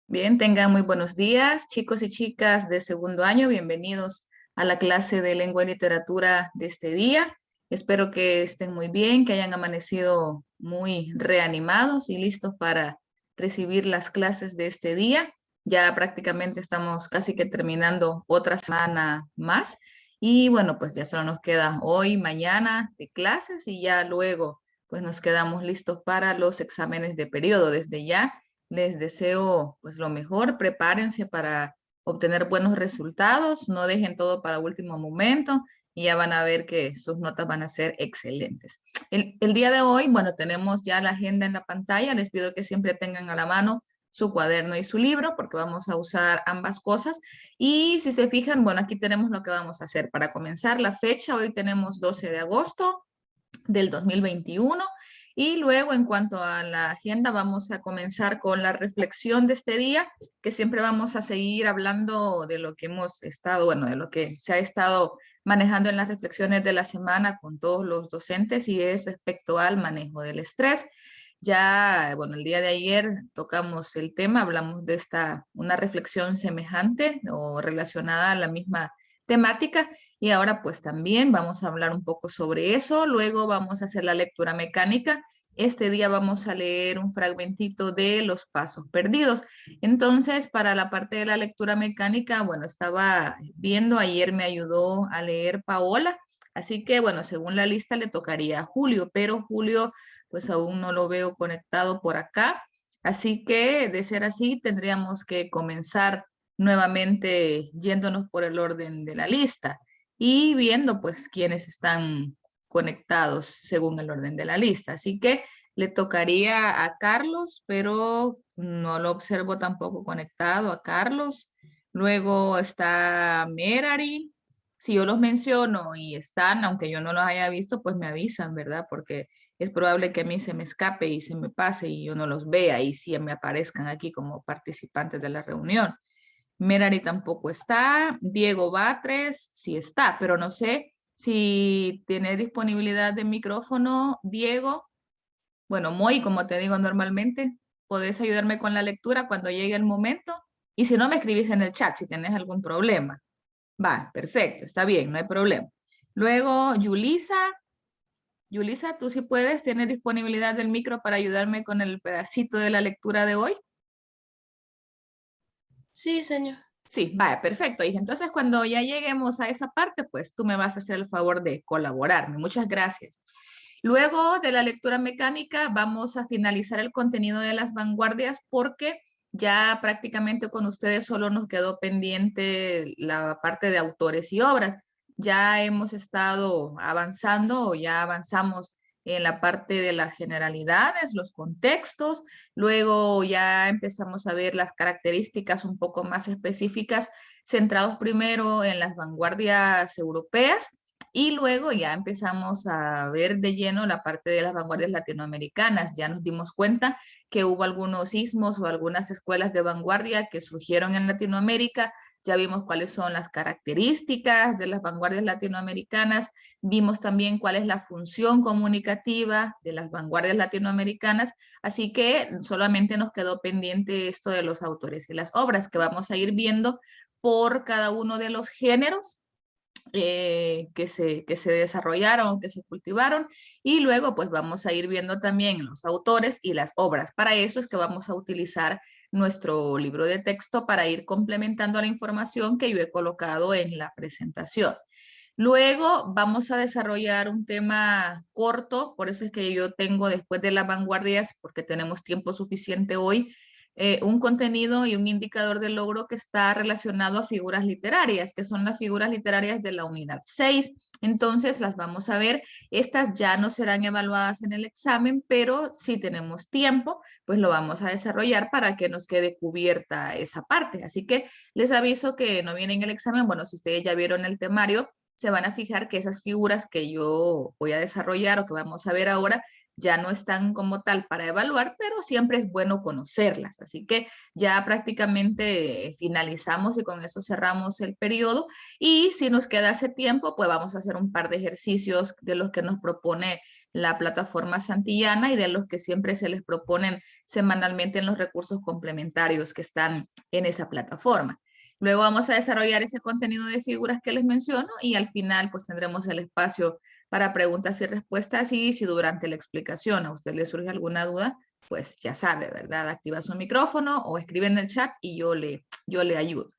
Bien, tengan muy buenos días, chicos y chicas de segundo año. Bienvenidos a la clase de lengua y literatura de este día. Espero que estén muy bien, que hayan amanecido muy reanimados y listos para recibir las clases de este día. Ya prácticamente estamos casi que terminando otra semana más. Y bueno, pues ya solo nos queda hoy, mañana de clases y ya luego pues nos quedamos listos para los exámenes de periodo. Desde ya les deseo pues lo mejor, prepárense para obtener buenos resultados, no dejen todo para último momento y ya van a ver que sus notas van a ser excelentes. El día de hoy, bueno, tenemos ya la agenda en la pantalla, les pido que siempre tengan a la mano su cuaderno y su libro porque vamos a usar ambas cosas y si se fijan, bueno, aquí tenemos lo que vamos a hacer. Para comenzar la fecha, hoy tenemos 12 de agosto del 2021. Y luego, en cuanto a la agenda, vamos a comenzar con la reflexión de este día, que siempre vamos a seguir hablando de lo que hemos estado, bueno, de lo que se ha estado manejando en las reflexiones de la semana con todos los docentes y es respecto al manejo del estrés. Ya, bueno, el día de ayer tocamos el tema, hablamos de una reflexión semejante o relacionada a la misma temática y ahora pues también vamos a hablar un poco sobre eso. Luego vamos a hacer la lectura mecánica. Este día vamos a leer un fragmentito de Los Pasos Perdidos. Entonces, para la parte de la lectura mecánica, bueno, estaba viendo, ayer me ayudó a leer Paola, así que bueno, según la lista le tocaría a Julio, pero Julio pues aún no lo veo conectado por acá. Así que de ser así, tendríamos que comenzar nuevamente yéndonos por el orden de la lista y viendo pues quiénes están conectados según el orden de la lista. Así que le tocaría a Carlos, pero no lo observo tampoco conectado a Carlos. Luego está Merari. Si yo los menciono y están, aunque yo no los haya visto, pues me avisan, ¿verdad? Porque es probable que a mí se me escape y se me pase y yo no los vea y sí me aparezcan aquí como participantes de la reunión. Merari tampoco está, Diego Batres sí está, pero no sé si tiene disponibilidad de micrófono, Diego. Bueno, Moy, como te digo normalmente, podés ayudarme con la lectura cuando llegue el momento y si no me escribís en el chat si tenés algún problema. Va, perfecto, está bien, no hay problema. Luego, Yulisa, tú sí puedes, tienes disponibilidad del micro para ayudarme con el pedacito de la lectura de hoy. Sí, señor. Sí, vaya, perfecto. Y entonces cuando ya lleguemos a esa parte, pues tú me vas a hacer el favor de colaborarme. Muchas gracias. Luego de la lectura mecánica, vamos a finalizar el contenido de las vanguardias porque ya prácticamente con ustedes solo nos quedó pendiente la parte de autores y obras. Ya hemos estado avanzando o ya avanzamos en la parte de las generalidades, los contextos. Luego ya empezamos a ver las características un poco más específicas, centrados primero en las vanguardias europeas y luego ya empezamos a ver de lleno la parte de las vanguardias latinoamericanas. Ya nos dimos cuenta que hubo algunos ismos o algunas escuelas de vanguardia que surgieron en Latinoamérica. Ya vimos cuáles son las características de las vanguardias latinoamericanas. Vimos también cuál es la función comunicativa de las vanguardias latinoamericanas. Así que solamente nos quedó pendiente esto de los autores y las obras que vamos a ir viendo por cada uno de los géneros que se desarrollaron, que se cultivaron, y luego pues vamos a ir viendo también los autores y las obras. Para eso es que vamos a utilizar nuestro libro de texto para ir complementando la información que yo he colocado en la presentación. Luego vamos a desarrollar un tema corto, por eso es que yo tengo después de las vanguardias, porque tenemos tiempo suficiente hoy, un contenido y un indicador de logro que está relacionado a figuras literarias, que son las figuras literarias de la unidad 6. Entonces las vamos a ver. Estas ya no serán evaluadas en el examen, pero si tenemos tiempo, pues lo vamos a desarrollar para que nos quede cubierta esa parte. Así que les aviso que no viene en el examen. Bueno, si ustedes ya vieron el temario, se van a fijar que esas figuras que yo voy a desarrollar o que vamos a ver ahora ya no están como tal para evaluar, pero siempre es bueno conocerlas. Así que ya prácticamente finalizamos y con eso cerramos el periodo. Y si nos queda ese tiempo, pues vamos a hacer un par de ejercicios de los que nos propone la plataforma Santillana y de los que siempre se les proponen semanalmente en los recursos complementarios que están en esa plataforma. Luego vamos a desarrollar ese contenido de figuras que les menciono y al final pues tendremos el espacio para preguntas y respuestas y si durante la explicación a usted le surge alguna duda, pues ya sabe, ¿verdad? Activa su micrófono o escribe en el chat y yo le ayudo.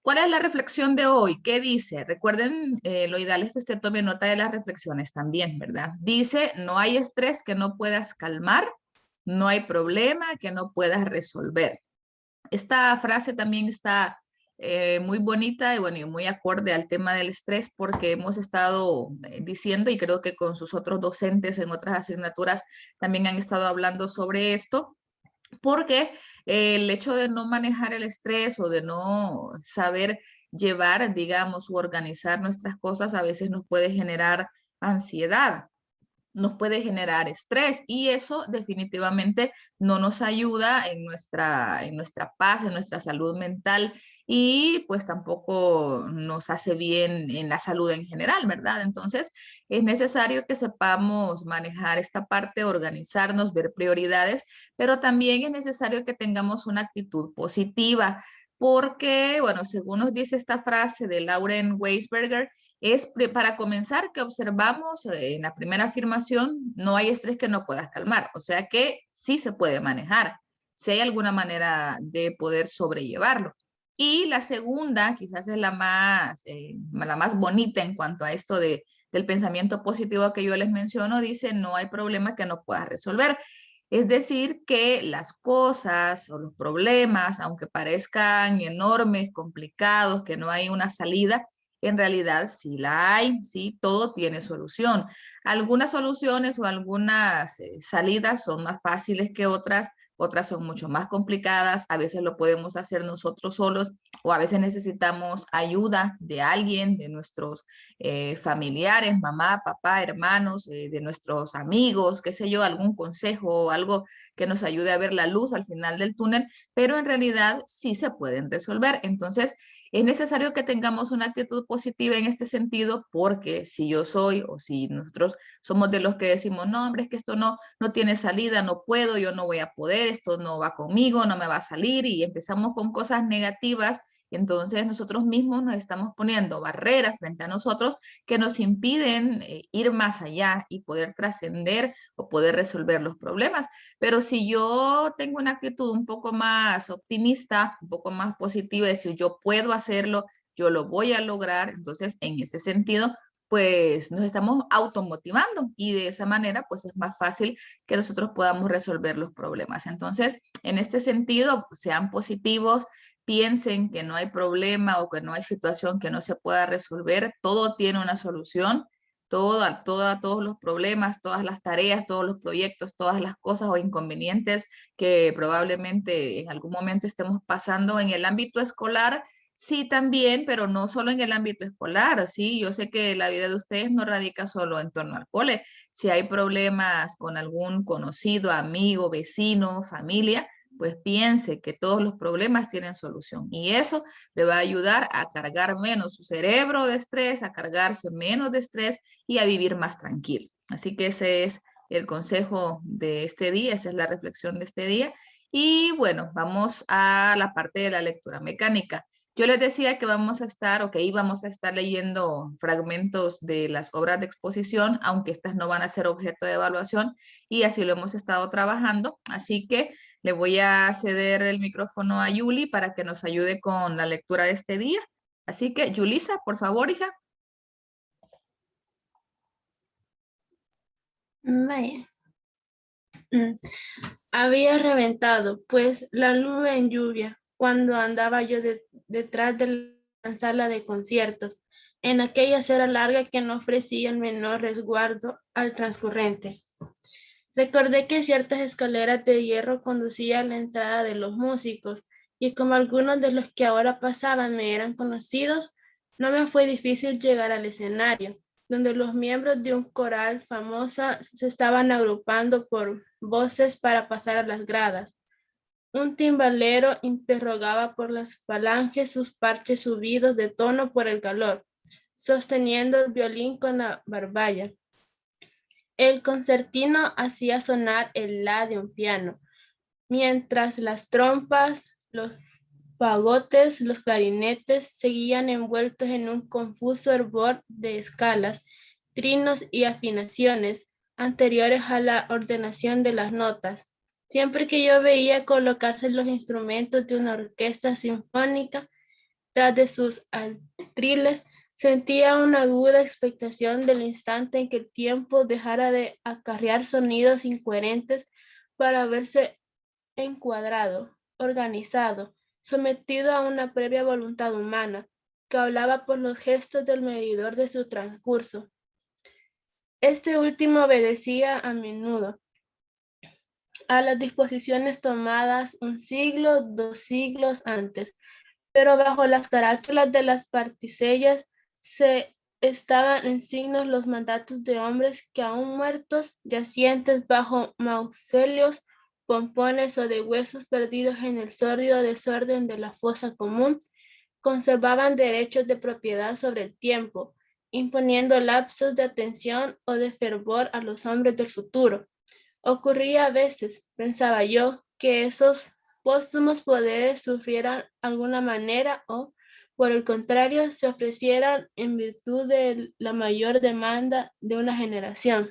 ¿Cuál es la reflexión de hoy? ¿Qué dice? Recuerden, lo ideal es que usted tome nota de las reflexiones también, ¿verdad? Dice, no hay estrés que no puedas calmar, no hay problema que no puedas resolver. Esta frase también está muy bonita y bueno, y muy acorde al tema del estrés porque hemos estado diciendo y creo que con sus otros docentes en otras asignaturas también han estado hablando sobre esto porque el hecho de no manejar el estrés o de no saber llevar, digamos, o organizar nuestras cosas a veces nos puede generar ansiedad, nos puede generar estrés y eso definitivamente no nos ayuda en nuestra paz, en nuestra salud mental y pues tampoco nos hace bien en la salud en general, ¿verdad? Entonces es necesario que sepamos manejar esta parte, organizarnos, ver prioridades, pero también es necesario que tengamos una actitud positiva. Porque, bueno, según nos dice esta frase de Lauren Weisberger, es para comenzar que observamos en la primera afirmación, no hay estrés que no puedas calmar, o sea que sí se puede manejar, si hay alguna manera de poder sobrellevarlo. Y la segunda, quizás es la más bonita en cuanto a esto del pensamiento positivo que yo les menciono, dice, no hay problema que no puedas resolver. Es decir, que las cosas o los problemas, aunque parezcan enormes, complicados, que no hay una salida, en realidad sí la hay, sí, todo tiene solución. Algunas soluciones o algunas salidas son más fáciles que otras, otras son mucho más complicadas, a veces lo podemos hacer nosotros solos o a veces necesitamos ayuda de alguien, de nuestros familiares, mamá, papá, hermanos, de nuestros amigos, qué sé yo, algún consejo o algo que nos ayude a ver la luz al final del túnel, pero en realidad sí se pueden resolver. Entonces, es necesario que tengamos una actitud positiva en este sentido porque si yo soy o si nosotros somos de los que decimos, no, hombre, es que esto no tiene salida, no puedo, yo no voy a poder, esto no va conmigo, no me va a salir y empezamos con cosas negativas, entonces nosotros mismos nos estamos poniendo barreras frente a nosotros que nos impiden ir más allá y poder trascender o poder resolver los problemas. Pero si yo tengo una actitud un poco más optimista, un poco más positiva, decir yo puedo hacerlo, yo lo voy a lograr, entonces en ese sentido, pues nos estamos automotivando y de esa manera, pues es más fácil que nosotros podamos resolver los problemas. Entonces, en este sentido, sean positivos, piensen que no hay problema o que no hay situación que no se pueda resolver, todo tiene una solución todos los problemas, todas las tareas, todos los proyectos, todas las cosas o inconvenientes que probablemente en algún momento estemos pasando en el ámbito escolar. Sí, también, pero no solo en el ámbito escolar, sí, yo sé que la vida de ustedes no radica solo en torno al cole. Si hay problemas con algún conocido, amigo, vecino, familia, pues piense que todos los problemas tienen solución y eso le va a ayudar a cargar menos su cerebro de estrés, a cargarse menos de estrés y a vivir más tranquilo. Así que ese es el consejo de este día, esa es la reflexión de este día. Y bueno, vamos a la parte de la lectura mecánica. Yo les decía que vamos a estar o que íbamos a estar leyendo fragmentos de las obras de exposición, aunque estas no van a ser objeto de evaluación y así lo hemos estado trabajando. Así que le voy a ceder el micrófono a Yuli para que nos ayude con la lectura de este día. Así que, Yulisa, por favor, hija. Vaya. Había reventado, pues, la nube en lluvia cuando andaba yo detrás de la sala de conciertos, en aquella acera larga que no ofrecía el menor resguardo al transcurrente. Recordé que ciertas escaleras de hierro conducían a la entrada de los músicos, y como algunos de los que ahora pasaban me eran conocidos, no me fue difícil llegar al escenario, donde los miembros de un coral famosa se estaban agrupando por voces para pasar a las gradas. Un timbalero interrogaba por las falanges sus parches subidos de tono por el calor, sosteniendo el violín con la barballa. El concertino hacía sonar el la de un piano, mientras las trompas, los fagotes, los clarinetes seguían envueltos en un confuso hervor de escalas, trinos y afinaciones anteriores a la ordenación de las notas. Siempre que yo veía colocarse los instrumentos de una orquesta sinfónica tras de sus atriles, sentía una aguda expectación del instante en que el tiempo dejara de acarrear sonidos incoherentes para verse encuadrado, organizado, sometido a una previa voluntad humana, que hablaba por los gestos del medidor de su transcurso. Este último obedecía a menudo a las disposiciones tomadas un siglo, 2 siglos antes, pero bajo las carátulas de las particellas se estaban en signos los mandatos de hombres que aún muertos, yacientes bajo mausoleos, pompones o de huesos perdidos en el sórdido desorden de la fosa común, conservaban derechos de propiedad sobre el tiempo, imponiendo lapsos de atención o de fervor a los hombres del futuro. Ocurría a veces, pensaba yo, que esos póstumos poderes sufrieran alguna manera o, por el contrario, se ofrecieran en virtud de la mayor demanda de una generación.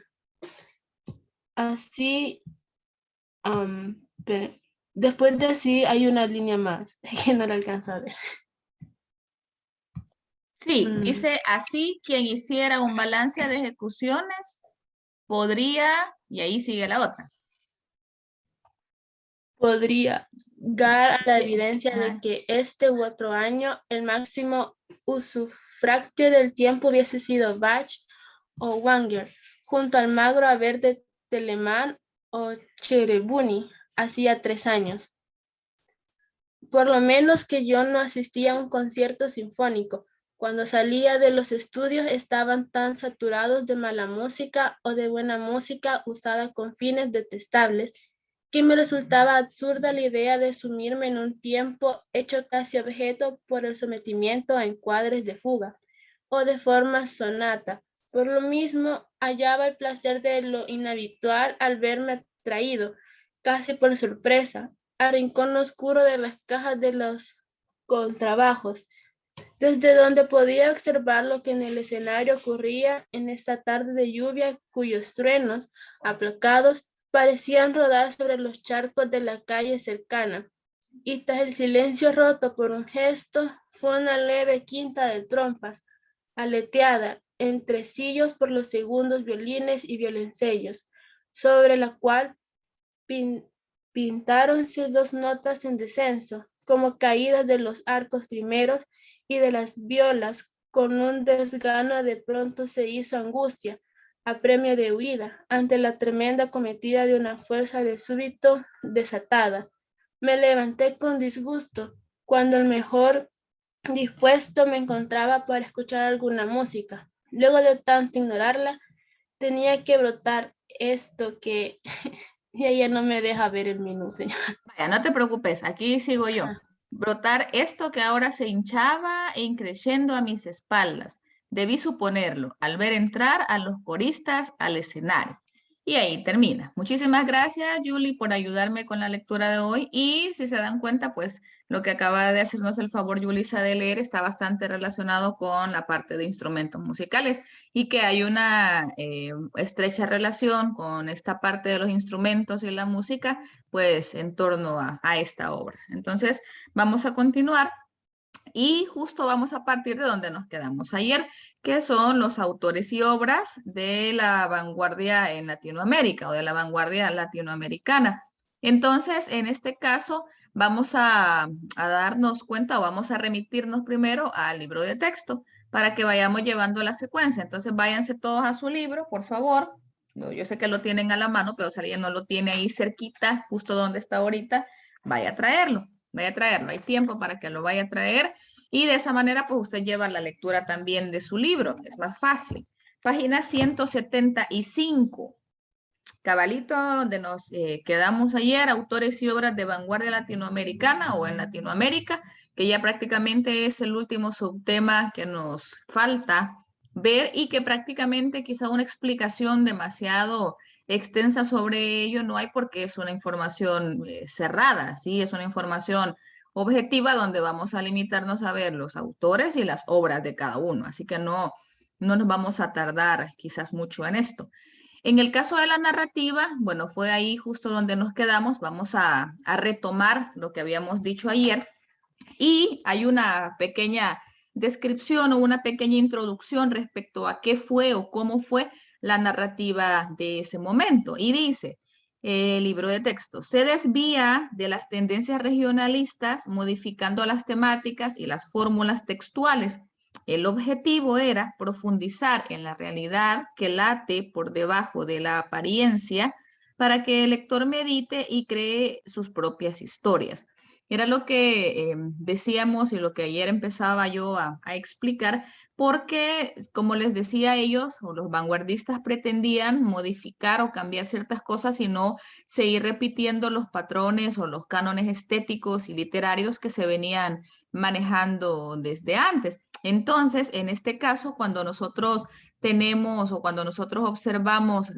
Así, después de así hay una línea más, que no la alcanza a ver. Sí, dice así, quien hiciera un balance de ejecuciones podría, y ahí sigue la otra. Podría dar a la Sí. evidencia de que este u otro año el máximo usufracto del tiempo hubiese sido Bach o Wagner, junto al magro haber de Telemann o Cherubini, hacía 3 años. Por lo menos que yo no asistía a un concierto sinfónico. Cuando salía de los estudios estaban tan saturados de mala música o de buena música usada con fines detestables que me resultaba absurda la idea de sumirme en un tiempo hecho casi objeto por el sometimiento a encuadres de fuga o de forma sonata. Por lo mismo, hallaba el placer de lo inhabitual al verme atraído, casi por sorpresa, al rincón oscuro de las cajas de los contrabajos, desde donde podía observar lo que en el escenario ocurría en esta tarde de lluvia, cuyos truenos, aplacados, parecían rodar sobre los charcos de la calle cercana. Y tras el silencio roto por un gesto, fue una leve quinta de trompas, aleteada en tresillos por los segundos violines y violoncellos, sobre la cual pintáronse 2 notas en descenso, como caídas de los arcos primeros, y de las violas, con un desgano de pronto se hizo angustia, a premio de huida, ante la tremenda cometida de una fuerza de súbito desatada. Me levanté con disgusto, cuando el mejor dispuesto me encontraba para escuchar alguna música. Luego de tanto ignorarla, tenía que brotar esto que y ella no me deja ver el menú, señor. Vaya, no te preocupes, aquí sigo yo. Brotar esto que ahora se hinchaba e increciendo a mis espaldas. Debí suponerlo al ver entrar a los coristas al escenario. Y ahí termina. Muchísimas gracias, Julie, por ayudarme con la lectura de hoy. Y si se dan cuenta, pues lo que acaba de hacernos el favor, Julissa, de leer está bastante relacionado con la parte de instrumentos musicales y que hay una estrecha relación con esta parte de los instrumentos y la música, pues en torno a esta obra. Entonces, vamos a continuar y justo vamos a partir de donde nos quedamos ayer, que son los autores y obras de la vanguardia en Latinoamérica o de la vanguardia latinoamericana. Entonces, en este caso, vamos a darnos cuenta o vamos a remitirnos primero al libro de texto para que vayamos llevando la secuencia. Entonces, váyanse todos a su libro, por favor. Yo sé que lo tienen a la mano, pero si alguien no lo tiene ahí cerquita, justo donde está ahorita, vaya a traerlo. Vaya a traerlo, hay tiempo para que lo vaya a traer y de esa manera pues usted lleva la lectura también de su libro, es más fácil. Página 175, cabalito donde nos quedamos ayer, autores y obras de vanguardia latinoamericana o en Latinoamérica, que ya prácticamente es el último subtema que nos falta ver y que prácticamente quizá una explicación demasiado extensa sobre ello no hay porque es una información cerrada, ¿sí? Es una información objetiva donde vamos a limitarnos a ver los autores y las obras de cada uno, así que no nos vamos a tardar quizás mucho en esto. En el caso de la narrativa, bueno, fue ahí justo donde nos quedamos, vamos a retomar lo que habíamos dicho ayer y hay una pequeña descripción o una pequeña introducción respecto a qué fue o cómo fue la narrativa de ese momento. Y dice, el libro de texto, se desvía de las tendencias regionalistas modificando las temáticas y las fórmulas textuales. El objetivo era profundizar en la realidad que late por debajo de la apariencia para que el lector medite y cree sus propias historias. Era lo que decíamos y lo que ayer empezaba yo a explicar, porque como les decía ellos, o los vanguardistas pretendían modificar o cambiar ciertas cosas y no seguir repitiendo los patrones o los cánones estéticos y literarios que se venían manejando desde antes. Entonces, en este caso, cuando nosotros tenemos o cuando nosotros observamos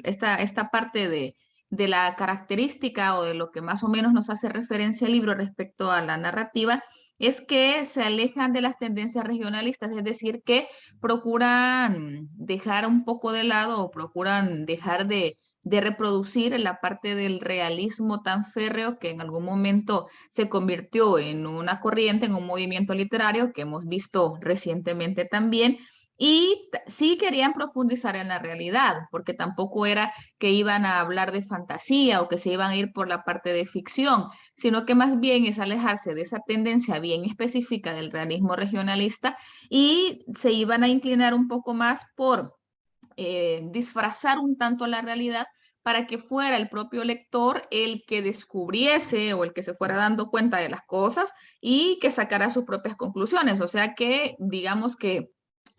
esta parte de la característica o de lo que más o menos nos hace referencia el libro respecto a la narrativa, es que se alejan de las tendencias regionalistas, es decir, que procuran dejar un poco de lado o procuran dejar de reproducir la parte del realismo tan férreo que en algún momento se convirtió en una corriente, en un movimiento literario que hemos visto recientemente también. Y sí querían profundizar en la realidad, porque tampoco era que iban a hablar de fantasía o que se iban a ir por la parte de ficción, sino que más bien es alejarse de esa tendencia bien específica del realismo regionalista y se iban a inclinar un poco más por disfrazar un tanto la realidad para que fuera el propio lector el que descubriese o el que se fuera dando cuenta de las cosas y que sacara sus propias conclusiones. O sea que digamos que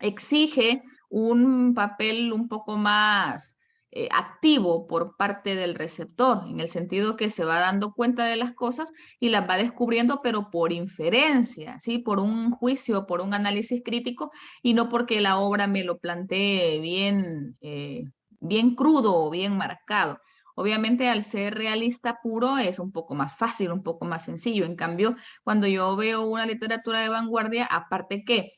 exige un papel un poco más activo por parte del receptor, en el sentido que se va dando cuenta de las cosas y las va descubriendo, pero por inferencia, ¿sí? Por un juicio, por un análisis crítico y no porque la obra me lo plantee bien, bien crudo o bien marcado. Obviamente al ser realista puro es un poco más fácil, un poco más sencillo. En cambio, cuando yo veo una literatura de vanguardia, aparte que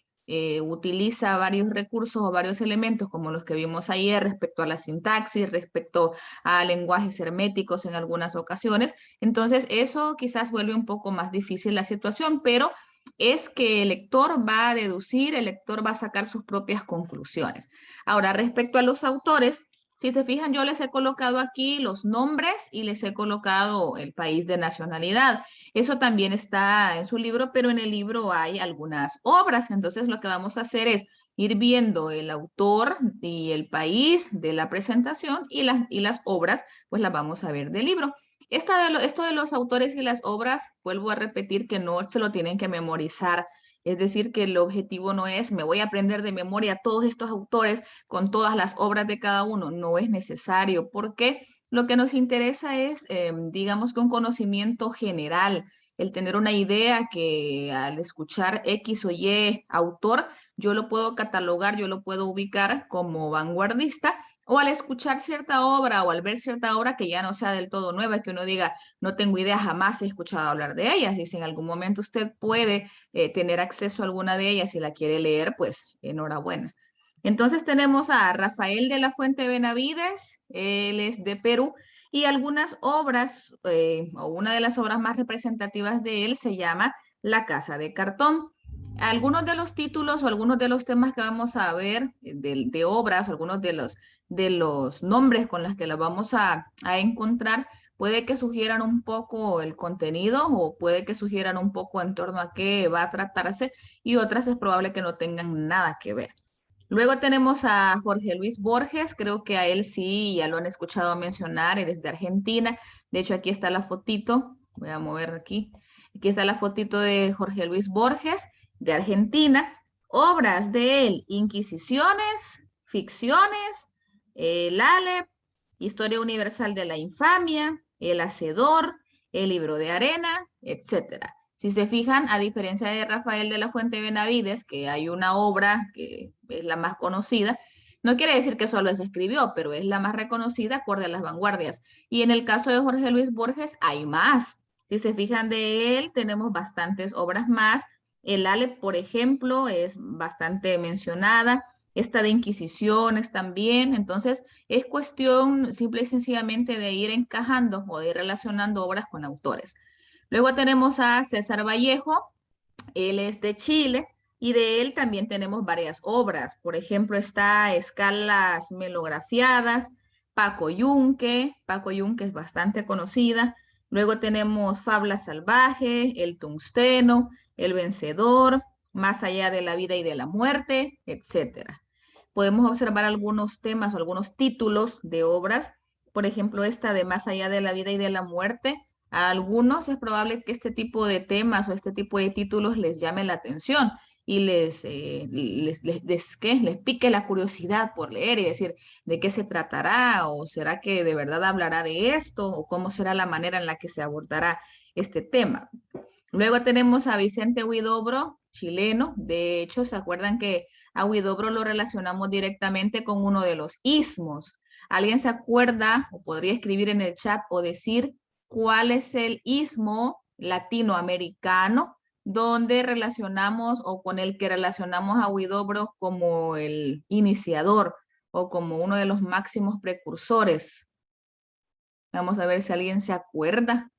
utiliza varios recursos o varios elementos como los que vimos ayer respecto a la sintaxis, respecto a lenguajes herméticos en algunas ocasiones, entonces eso quizás vuelve un poco más difícil la situación, pero es que el lector va a deducir, el lector va a sacar sus propias conclusiones. Ahora, respecto a los autores, si se fijan, yo les he colocado aquí los nombres y les he colocado el país de nacionalidad. Eso también está en su libro, pero en el libro hay algunas obras. Entonces, lo que vamos a hacer es ir viendo el autor y el país de la presentación y las obras, pues las vamos a ver del libro. Esto de los autores y las obras, vuelvo a repetir que no se lo tienen que memorizar. Es decir, que el objetivo no es, me voy a aprender de memoria todos estos autores con todas las obras de cada uno. No es necesario, porque lo que nos interesa es, digamos que un conocimiento general, el tener una idea que al escuchar X o Y autor, yo lo puedo catalogar, yo lo puedo ubicar como vanguardista o al escuchar cierta obra o al ver cierta obra que ya no sea del todo nueva, que uno diga, no tengo idea, jamás he escuchado hablar de ellas. Y si en algún momento usted puede tener acceso a alguna de ellas y la quiere leer, pues enhorabuena. Entonces tenemos a Rafael de la Fuente Benavides, él es de Perú, y algunas obras, o una de las obras más representativas de él se llama La Casa de Cartón. Algunos de los títulos o algunos de los temas que vamos a ver de obras, algunos de los nombres con los que las vamos a encontrar, puede que sugieran un poco el contenido o puede que sugieran un poco en torno a qué va a tratarse y otras es probable que no tengan nada que ver. Luego tenemos a Jorge Luis Borges, creo que a él sí ya lo han escuchado mencionar, él es de Argentina. De hecho, aquí está la fotito, voy a mover aquí. Aquí está la fotito de Jorge Luis Borges, de Argentina. Obras de él, Inquisiciones, Ficciones, el Alep, Historia Universal de la Infamia, El Hacedor, El Libro de Arena, etcétera. Si se fijan, a diferencia de Rafael de la Fuente Benavides, que hay una obra que es la más conocida, no quiere decir que solo se escribió, pero es la más reconocida acorde a las vanguardias. Y en el caso de Jorge Luis Borges hay más. Si se fijan de él, tenemos bastantes obras más. El Aleph, por ejemplo, es bastante mencionada. Esta de Inquisiciones también. Entonces, es cuestión simple y sencillamente de ir encajando o de ir relacionando obras con autores. Luego tenemos a César Vallejo, él es de Chile y de él también tenemos varias obras. Por ejemplo, está Escalas Melografiadas, Paco Yunque es bastante conocida. Luego tenemos Fabla Salvaje, El Tungsteno, El Vencedor, Más allá de la vida y de la muerte, etcétera. Podemos observar algunos temas o algunos títulos de obras. Por ejemplo, esta de Más allá de la vida y de la muerte. A algunos es probable que este tipo de temas o este tipo de títulos les llame la atención y ¿qué? Les pique la curiosidad por leer y decir de qué se tratará o será que de verdad hablará de esto o cómo será la manera en la que se abordará este tema. Luego tenemos a Vicente Huidobro, chileno. De hecho, ¿se acuerdan que a Huidobro lo relacionamos directamente con uno de los istmos? ¿Alguien se acuerda o podría escribir en el chat o decir cuál es el istmo latinoamericano donde relacionamos o con el que relacionamos a Huidobro como el iniciador o como uno de los máximos precursores? Vamos a ver si alguien se acuerda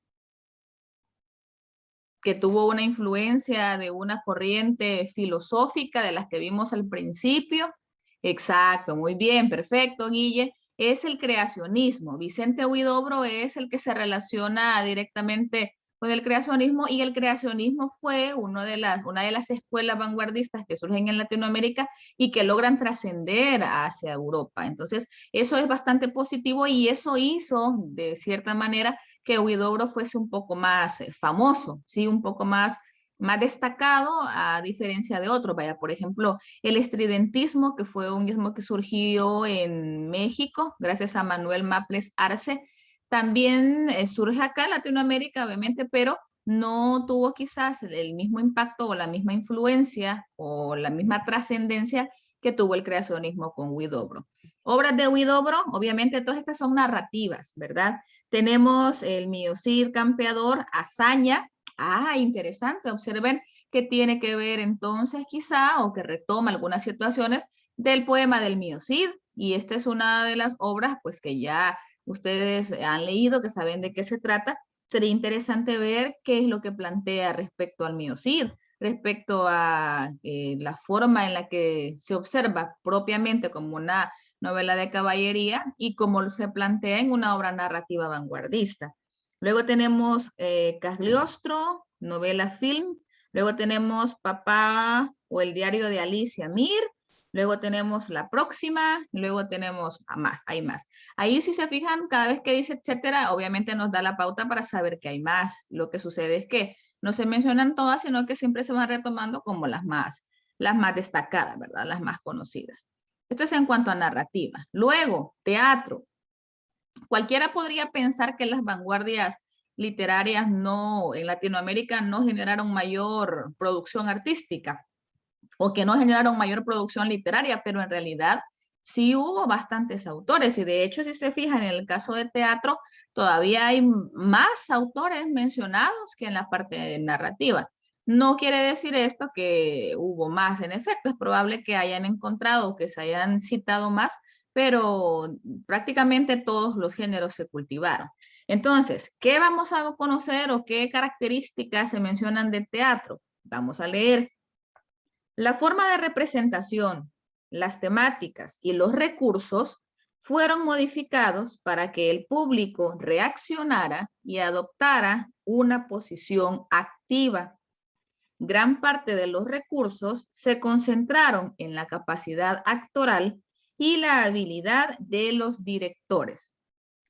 que tuvo una influencia de una corriente filosófica de las que vimos al principio. Exacto, muy bien, perfecto, Guille. Es el creacionismo. Vicente Huidobro es el que se relaciona directamente con el creacionismo y el creacionismo fue una de las escuelas vanguardistas que surgen en Latinoamérica y que logran trascender hacia Europa. Entonces, eso es bastante positivo y eso hizo, de cierta manera, que Huidobro fuese un poco más famoso, ¿sí? Un poco más destacado a diferencia de otros. Vaya, por ejemplo, el estridentismo, que fue un ismo que surgió en México gracias a Manuel Maples Arce, también surge acá en Latinoamérica, obviamente, pero no tuvo quizás el mismo impacto o la misma influencia o la misma trascendencia que tuvo el creacionismo con Huidobro. Obras de Huidobro, obviamente todas estas son narrativas, ¿verdad? Tenemos el Miocid campeador, hazaña. Ah, interesante. Observen que tiene que ver entonces quizá o que retoma algunas situaciones del poema del Miocid. Y esta es una de las obras pues que ya ustedes han leído, que saben de qué se trata. Sería interesante ver qué es lo que plantea respecto al Miocid, respecto a la forma en la que se observa propiamente como una novela de caballería y como se plantea en una obra narrativa vanguardista. Luego tenemos Cagliostro, novela film. Luego tenemos Papá o el diario de Alicia Mir. Luego tenemos La Próxima. Luego tenemos más, hay más. Ahí si se fijan, cada vez que dice etcétera, obviamente nos da la pauta para saber que hay más. Lo que sucede es que no se mencionan todas, sino que siempre se van retomando como las más destacadas, ¿verdad? Las más conocidas. Esto es en cuanto a narrativa. Luego, teatro. Cualquiera podría pensar que las vanguardias literarias no, en Latinoamérica no generaron mayor producción artística o que no generaron mayor producción literaria, pero en realidad sí hubo bastantes autores y de hecho si se fijan en el caso de teatro todavía hay más autores mencionados que en la parte narrativa. No quiere decir esto que hubo más, en efecto, es probable que hayan encontrado, que se hayan citado más, pero prácticamente todos los géneros se cultivaron. Entonces, ¿qué vamos a conocer o qué características se mencionan del teatro? Vamos a leer. La forma de representación, las temáticas y los recursos fueron modificados para que el público reaccionara y adoptara una posición activa. Gran parte de los recursos se concentraron en la capacidad actoral y la habilidad de los directores.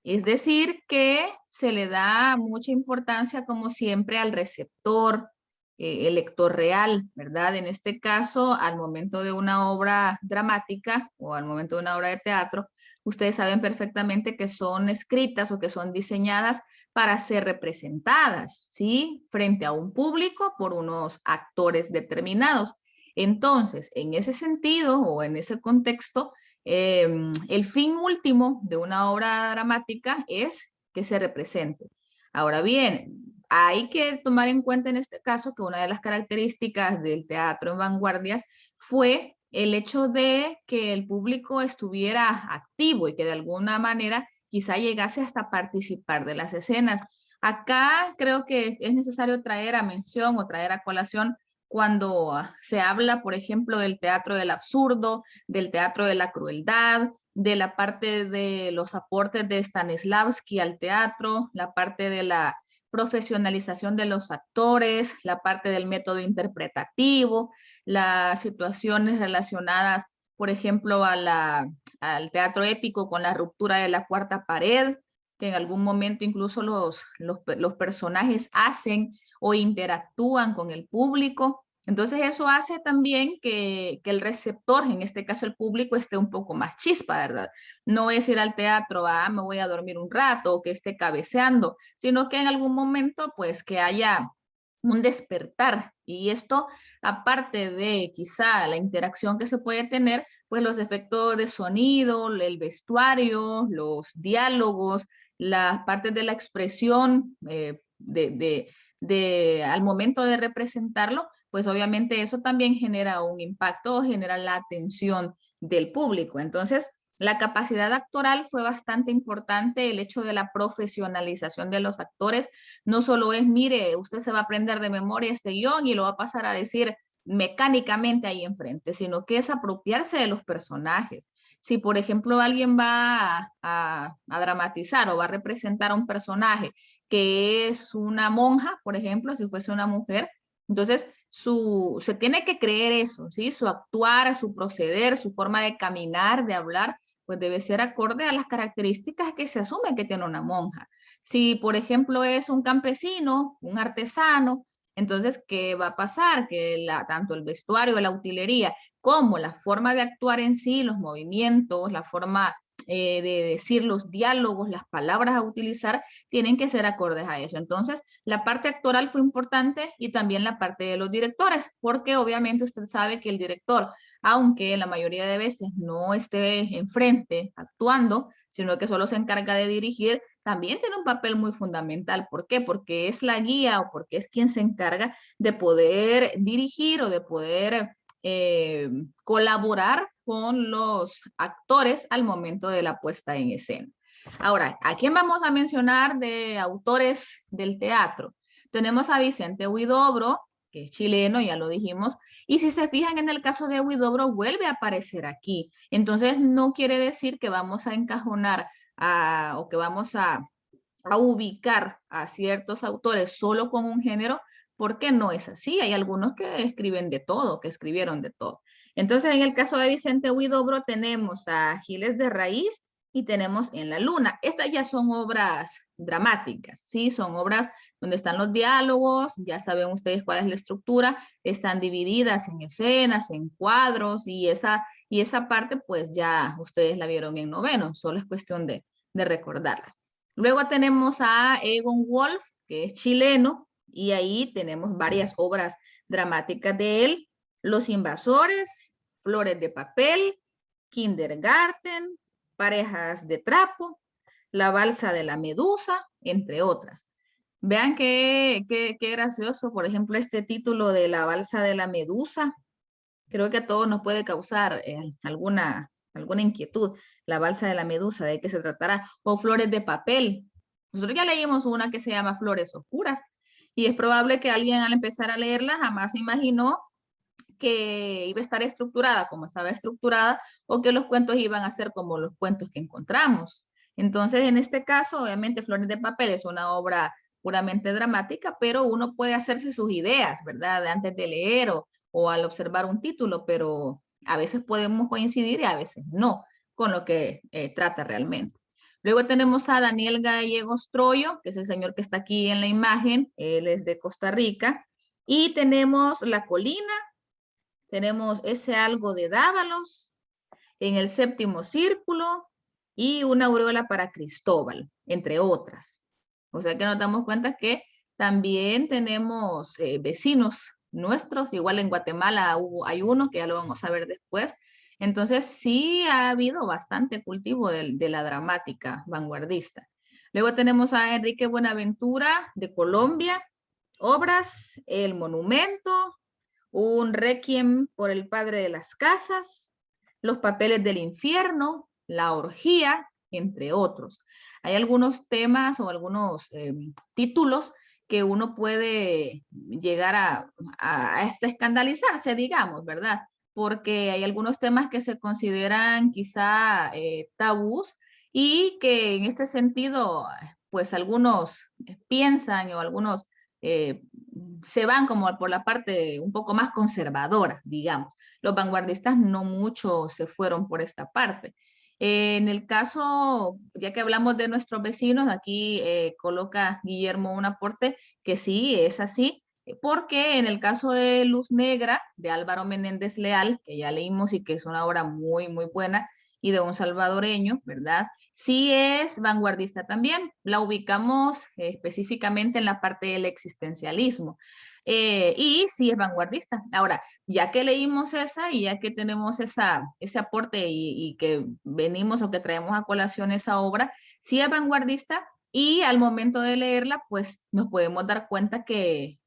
Es decir, que se le da mucha importancia, como siempre, al receptor, el lector real, ¿verdad? En este caso, al momento de una obra dramática o al momento de una obra de teatro, ustedes saben perfectamente que son escritas o que son diseñadas para ser representadas, ¿sí? Frente a un público por unos actores determinados. Entonces, en ese sentido o en ese contexto, el fin último de una obra dramática es que se represente. Ahora bien, hay que tomar en cuenta en este caso que una de las características del teatro en vanguardias fue el hecho de que el público estuviera activo y que de alguna manera quizá llegase hasta participar de las escenas. Acá creo que es necesario traer a mención o traer a colación cuando se habla, por ejemplo, del teatro del absurdo, del teatro de la crueldad, de la parte de los aportes de Stanislavski al teatro, la parte de la profesionalización de los actores, la parte del método interpretativo, las situaciones relacionadas, por ejemplo, al teatro épico con la ruptura de la cuarta pared, que en algún momento incluso los personajes hacen o interactúan con el público. Entonces eso hace también que el receptor, en este caso el público, esté un poco más chispa, ¿verdad? No es ir al teatro, me voy a dormir un rato o que esté cabeceando, sino que en algún momento pues que haya un despertar. Y esto, aparte de quizá la interacción que se puede tener, pues los efectos de sonido, el vestuario, los diálogos, las partes de la expresión al momento de representarlo, pues obviamente eso también genera un impacto, genera la atención del público. Entonces, la capacidad actoral fue bastante importante, el hecho de la profesionalización de los actores. No solo es, mire, usted se va a aprender de memoria este guión y lo va a pasar a decir mecánicamente ahí enfrente, sino que es apropiarse de los personajes. Si, por ejemplo, alguien va a dramatizar o va a representar a un personaje que es una monja, por ejemplo, si fuese una mujer, entonces se tiene que creer eso, ¿sí? Su actuar, su proceder, su forma de caminar, de hablar, pues debe ser acorde a las características que se asume que tiene una monja. Si, por ejemplo, es un campesino, un artesano, entonces, ¿qué va a pasar? Que tanto el vestuario, la utilería, como la forma de actuar en sí, los movimientos, la forma de decir los diálogos, las palabras a utilizar, tienen que ser acordes a eso. Entonces, la parte actoral fue importante y también la parte de los directores, porque obviamente usted sabe que el director, aunque la mayoría de veces no esté enfrente actuando, sino que solo se encarga de dirigir, también tiene un papel muy fundamental. ¿Por qué? Porque es la guía o porque es quien se encarga de poder dirigir o de poder colaborar con los actores al momento de la puesta en escena. Ahora, ¿a quién vamos a mencionar de autores del teatro? Tenemos a Vicente Huidobro, que es chileno, ya lo dijimos, y si se fijan en el caso de Huidobro, vuelve a aparecer aquí. Entonces, no quiere decir que vamos a encajonar o que vamos a ubicar a ciertos autores solo con un género, porque no es así. Hay algunos que escriben de todo, que escribieron de todo. Entonces, en el caso de Vicente Huidobro, tenemos a Giles de Raíz y tenemos En la Luna. Estas ya son obras dramáticas, ¿sí? Son obras donde están los diálogos, ya saben ustedes cuál es la estructura, están divididas en escenas, en cuadros, y esa parte pues ya ustedes la vieron en noveno, solo es cuestión de recordarlas. Luego tenemos a Egon Wolf, que es chileno, y ahí tenemos varias obras dramáticas de él. Los Invasores, Flores de Papel, Kindergarten, Parejas de Trapo, La Balsa de la Medusa, entre otras. Vean qué gracioso, por ejemplo, este título de La Balsa de la Medusa. Creo que a todos nos puede causar alguna inquietud. La balsa de la medusa, ¿de qué se tratará? O Flores de Papel. Nosotros ya leímos una que se llama Flores Oscuras y es probable que alguien al empezar a leerla jamás imaginó que iba a estar estructurada como estaba estructurada o que los cuentos iban a ser como los cuentos que encontramos. Entonces, en este caso, obviamente, Flores de Papel es una obra puramente dramática, pero uno puede hacerse sus ideas, ¿verdad? Antes de leer o al observar un título, pero a veces podemos coincidir y a veces no con lo que trata realmente. Luego tenemos a Daniel Gallegos Troyo, que es el señor que está aquí en la imagen, él es de Costa Rica, y tenemos La Colina, tenemos Ese algo de Dávalos, En el séptimo círculo y Una aureola para Cristóbal, entre otras. O sea que nos damos cuenta que también tenemos vecinos nuestros, igual en Guatemala hay uno que ya lo vamos a ver después. Entonces sí ha habido bastante cultivo de la dramática vanguardista. Luego tenemos a Enrique Buenaventura de Colombia, obras, El Monumento, un requiem por el padre de las casas, Los papeles del infierno, La orgía, entre otros. Hay algunos temas o algunos títulos que uno puede llegar a escandalizarse, digamos, ¿verdad? Porque hay algunos temas que se consideran quizá tabús y que en este sentido, pues algunos piensan o algunos eh, se van como por la parte un poco más conservadora, digamos. Los vanguardistas no mucho se fueron por esta parte. En el caso, ya que hablamos de nuestros vecinos, aquí coloca Guillermo un aporte que sí, es así, porque en el caso de Luz Negra, de Álvaro Menéndez Leal, que ya leímos y que es una obra muy, muy buena, y de un salvadoreño, ¿verdad? Sí es vanguardista también. La ubicamos específicamente en la parte del existencialismo. Y sí es vanguardista. Ahora, ya que leímos esa y ya que tenemos ese aporte y que venimos o que traemos a colación esa obra, sí es vanguardista y al momento de leerla, pues nos podemos dar cuenta que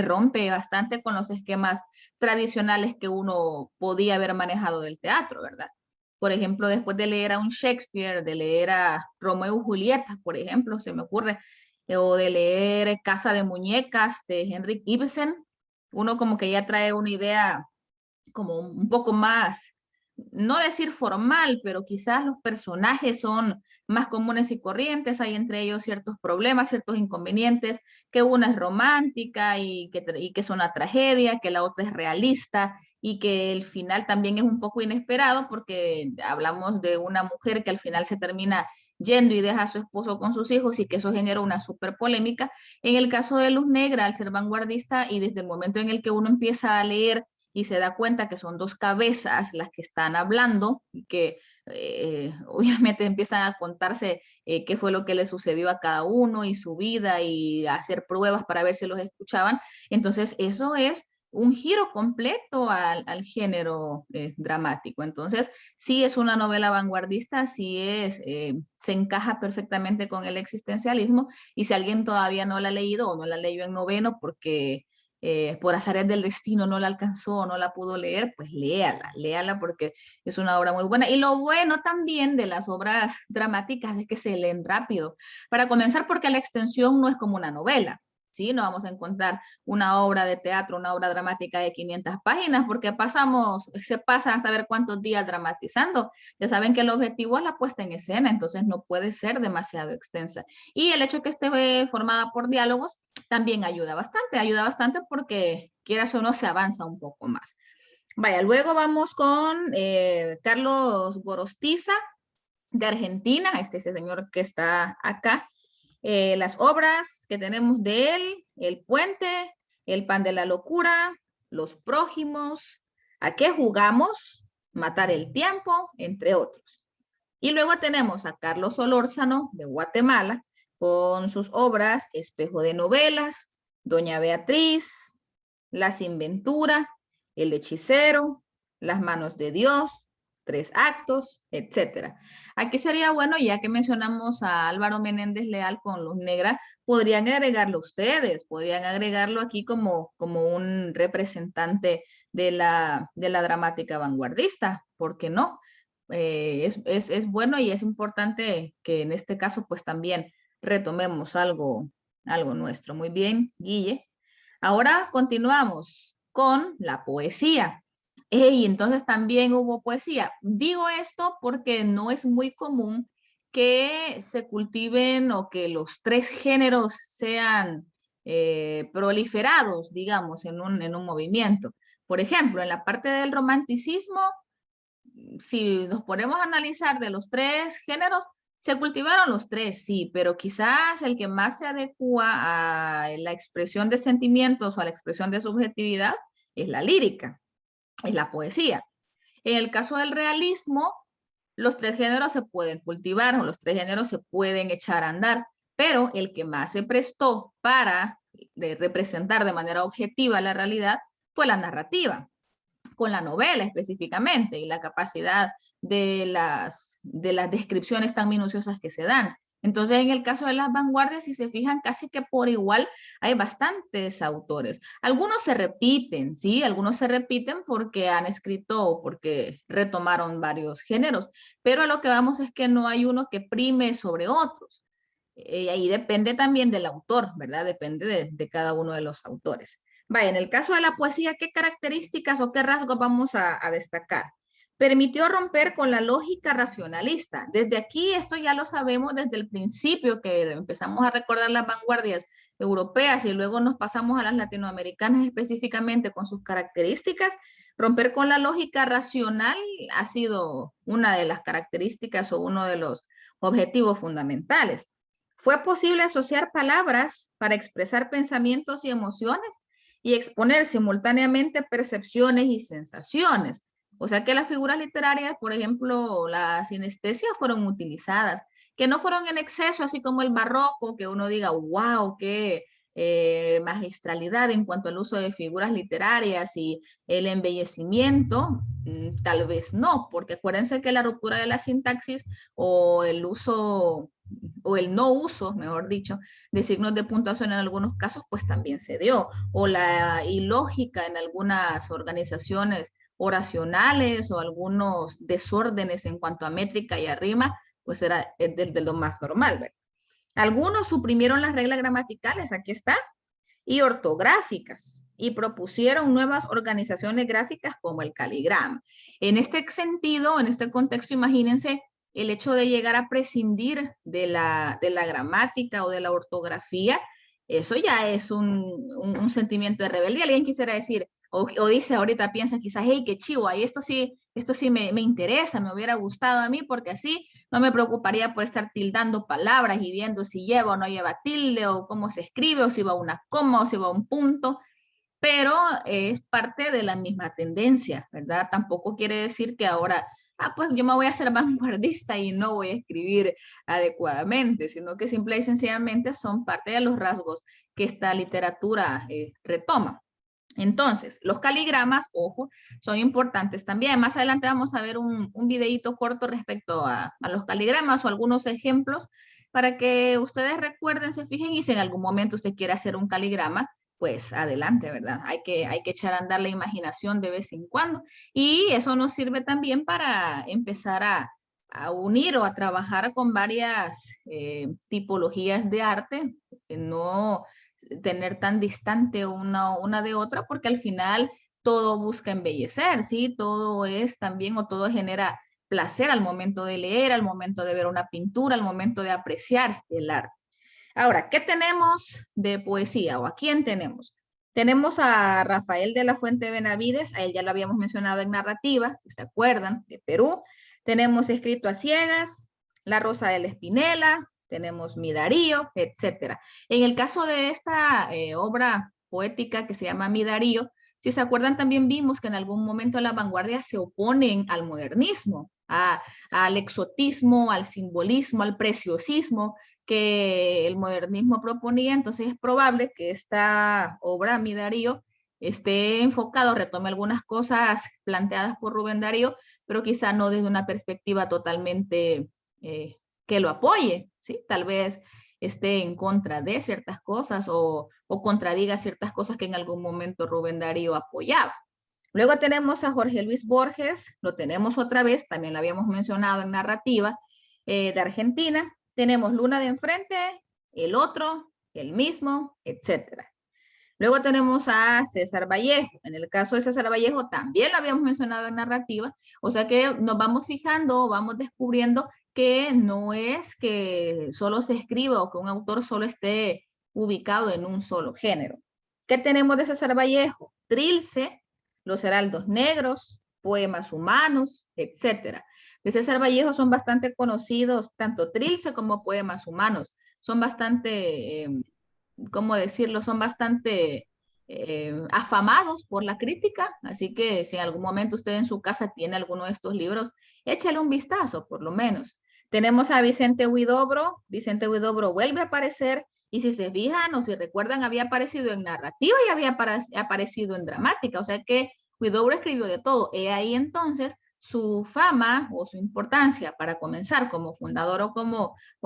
rompe bastante con los esquemas tradicionales que uno podía haber manejado del teatro, ¿verdad? Por ejemplo, después de leer a un Shakespeare, de leer a Romeo y Julieta, por ejemplo, se me ocurre, o de leer Casa de Muñecas de Henrik Ibsen, uno como que ya trae una idea como un poco más, no decir formal, pero quizás los personajes son más comunes y corrientes, hay entre ellos ciertos problemas, ciertos inconvenientes, que una es romántica y que es una tragedia, que la otra es realista y que el final también es un poco inesperado porque hablamos de una mujer que al final se termina yendo y deja a su esposo con sus hijos y que eso genera una súper polémica. En el caso de Luz Negra, al ser vanguardista y desde el momento en el que uno empieza a leer y se da cuenta que son dos cabezas las que están hablando y que obviamente empiezan a contarse qué fue lo que le sucedió a cada uno y su vida y a hacer pruebas para ver si los escuchaban. Entonces, eso es un giro completo al género dramático. Entonces, sí es una novela vanguardista, sí se encaja perfectamente con el existencialismo y si alguien todavía no la ha leído o no la leyó en noveno porque por azares del destino no la alcanzó, no la pudo leer, pues léala porque es una obra muy buena. Y lo bueno también de las obras dramáticas es que se leen rápido. Para comenzar, porque la extensión no es como una novela. ¿Sí? No vamos a encontrar una obra de teatro, una obra dramática de 500 páginas, porque se pasa a saber cuántos días dramatizando. Ya saben que el objetivo es la puesta en escena, entonces no puede ser demasiado extensa. Y el hecho de que esté formada por diálogos también ayuda bastante porque quieras o no se avanza un poco más. Vaya, luego vamos con Carlos Gorostiza de Argentina, ese señor que está acá. Las obras que tenemos de él, El Puente, El Pan de la Locura, Los Prójimos, ¿A qué jugamos? Matar el tiempo, entre otros. Y luego tenemos a Carlos Solórzano de Guatemala con sus obras Espejo de Novelas, Doña Beatriz, La Sin Ventura, El Hechicero, Las Manos de Dios, Tres Actos, etcétera. Aquí sería bueno, ya que mencionamos a Álvaro Menéndez Leal con Luz Negra, podrían agregarlo ustedes, podrían agregarlo aquí como un representante de la dramática vanguardista, ¿por qué no? Es bueno y es importante que en este caso pues también retomemos algo nuestro. Muy bien, Guille. Ahora continuamos con la poesía. Y entonces también hubo poesía. Digo esto porque no es muy común que se cultiven o que los tres géneros sean proliferados, digamos, en un movimiento. Por ejemplo, en la parte del romanticismo, si nos ponemos a analizar de los tres géneros, se cultivaron los tres, sí, pero quizás el que más se adecua a la expresión de sentimientos o a la expresión de subjetividad es la lírica, es la poesía. En el caso del realismo, los tres géneros se pueden cultivar o los tres géneros se pueden echar a andar, pero el que más se prestó para representar de manera objetiva la realidad fue la narrativa, con la novela específicamente y la capacidad de las descripciones tan minuciosas que se dan. Entonces, en el caso de las vanguardias, si se fijan, casi que por igual hay bastantes autores. Algunos se repiten, ¿sí? Algunos se repiten porque han escrito o porque retomaron varios géneros, pero a lo que vamos es que no hay uno que prime sobre otros. Ahí depende también del autor, ¿verdad? Depende de cada uno de los autores. Vaya, en el caso de la poesía, ¿qué características o qué rasgos vamos a destacar? Permitió romper con la lógica racionalista. Desde aquí, esto ya lo sabemos desde el principio, que empezamos a recordar las vanguardias europeas y luego nos pasamos a las latinoamericanas específicamente con sus características. Romper con la lógica racional ha sido una de las características o uno de los objetivos fundamentales. Fue posible asociar palabras para expresar pensamientos y emociones y exponer simultáneamente percepciones y sensaciones. O sea que las figuras literarias, por ejemplo, la sinestesia fueron utilizadas, que no fueron en exceso, así como el barroco, que uno diga, wow, qué magistralidad en cuanto al uso de figuras literarias y el embellecimiento, tal vez no, porque acuérdense que la ruptura de la sintaxis o el uso o el no uso, mejor dicho, de signos de puntuación en algunos casos, pues también se dio. O la ilógica en algunas organizaciones oracionales o algunos desórdenes en cuanto a métrica y a rima, pues era de lo más normal, ¿verdad? Algunos suprimieron las reglas gramaticales, aquí está, y ortográficas, y propusieron nuevas organizaciones gráficas como el caligrama. En este sentido, en este contexto, imagínense el hecho de llegar a prescindir de la gramática o de la ortografía, eso ya es un sentimiento de rebeldía. Alguien quisiera decir, o dice ahorita, piensa quizás, hey, qué chivo, ahí esto sí me interesa, me hubiera gustado a mí, porque así no me preocuparía por estar tildando palabras y viendo si lleva o no lleva tilde, o cómo se escribe, o si va una coma, o si va un punto, pero es parte de la misma tendencia, ¿verdad? Tampoco quiere decir que ahora, pues yo me voy a hacer vanguardista y no voy a escribir adecuadamente, sino que simple y sencillamente son parte de los rasgos que esta literatura retoma. Entonces, los caligramas, ojo, son importantes también. Más adelante vamos a ver un videíto corto respecto a los caligramas o algunos ejemplos para que ustedes recuerden, se fijen y si en algún momento usted quiere hacer un caligrama, pues adelante, ¿verdad? Hay que echar a andar la imaginación de vez en cuando. Y eso nos sirve también para empezar a unir o a trabajar con varias tipologías de arte, no tener tan distante una de otra, porque al final todo busca embellecer, ¿sí? Todo es también o todo genera placer al momento de leer, al momento de ver una pintura, al momento de apreciar el arte. Ahora, ¿qué tenemos de poesía o a quién tenemos? Tenemos a Rafael de la Fuente Benavides, a él ya lo habíamos mencionado en narrativa, si se acuerdan, de Perú. Tenemos escrito a ciegas, La Rosa de la Espinela, tenemos Mi Darío, etcétera. En el caso de esta obra poética que se llama Mi Darío, si se acuerdan también vimos que en algún momento la vanguardia se oponen al modernismo, al exotismo, al simbolismo, al preciosismo que el modernismo proponía, entonces es probable que esta obra, Mi Darío, esté enfocado, retome algunas cosas planteadas por Rubén Darío, pero quizá no desde una perspectiva totalmente que lo apoye, ¿sí? Tal vez esté en contra de ciertas cosas o contradiga ciertas cosas que en algún momento Rubén Darío apoyaba. Luego tenemos a Jorge Luis Borges, lo tenemos otra vez, también lo habíamos mencionado en narrativa, de Argentina. Tenemos Luna de enfrente, el otro, el mismo, etcétera. Luego tenemos a César Vallejo. En el caso de César Vallejo también lo habíamos mencionado en narrativa, o sea que nos vamos fijando, vamos descubriendo que no es que solo se escriba o que un autor solo esté ubicado en un solo género. ¿Qué tenemos de César Vallejo? Trilce, Los Heraldos Negros, Poemas Humanos, etcétera. De César Vallejo son bastante conocidos tanto Trilce como Poemas Humanos. Son bastante ¿cómo decirlo? Son bastante afamados por la crítica, así que si en algún momento usted en su casa tiene alguno de estos libros, échale un vistazo, por lo menos. Tenemos a Vicente Huidobro. Vicente Huidobro vuelve a aparecer. Y si se fijan o si recuerdan, había aparecido en narrativa y había aparecido en dramática. O sea que Huidobro escribió de todo. He ahí entonces su fama o su importancia para comenzar como fundador o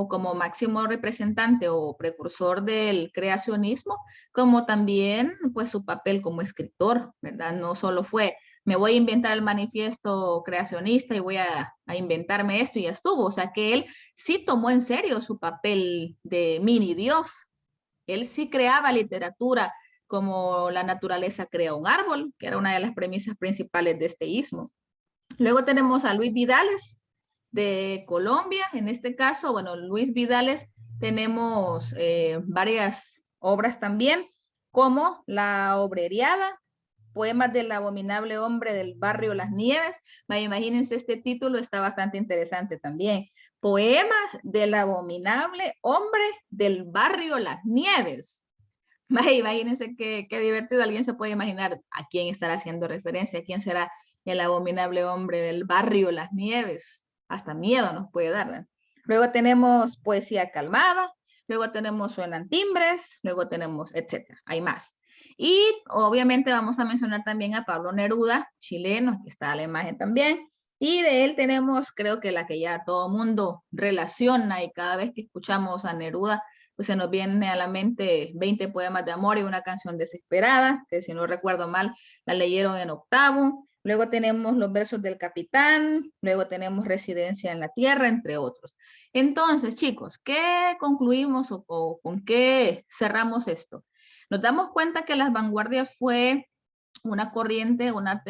como máximo representante o precursor del creacionismo, como también pues su papel como escritor, ¿verdad? No solo fue me voy a inventar el manifiesto creacionista y voy a inventarme esto y ya estuvo. O sea que él sí tomó en serio su papel de mini Dios. Él sí creaba literatura como la naturaleza crea un árbol, que era una de las premisas principales de este ismo. Luego tenemos a Luis Vidales de Colombia. En este caso, bueno, Luis Vidales tenemos varias obras también, como La Obreriada, Poemas del abominable hombre del barrio Las Nieves. Imagínense, este título está bastante interesante también. Poemas del abominable hombre del barrio Las Nieves. Imagínense qué divertido. Alguien se puede imaginar a quién estará haciendo referencia, a quién será el abominable hombre del barrio Las Nieves. Hasta miedo nos puede dar, ¿verdad? Luego tenemos poesía calmada, luego tenemos suenan timbres, luego tenemos etcétera. Hay más. Y obviamente vamos a mencionar también a Pablo Neruda, chileno, aquí está la imagen también. Y de él tenemos, creo que la que ya todo mundo relaciona y cada vez que escuchamos a Neruda, pues se nos viene a la mente 20 poemas de amor y una canción desesperada, que si no recuerdo mal, la leyeron en octavo. Luego tenemos los versos del Capitán, luego tenemos Residencia en la Tierra, entre otros. Entonces, chicos, ¿qué concluimos o con qué cerramos esto? Nos damos cuenta que las vanguardias fue una corriente, una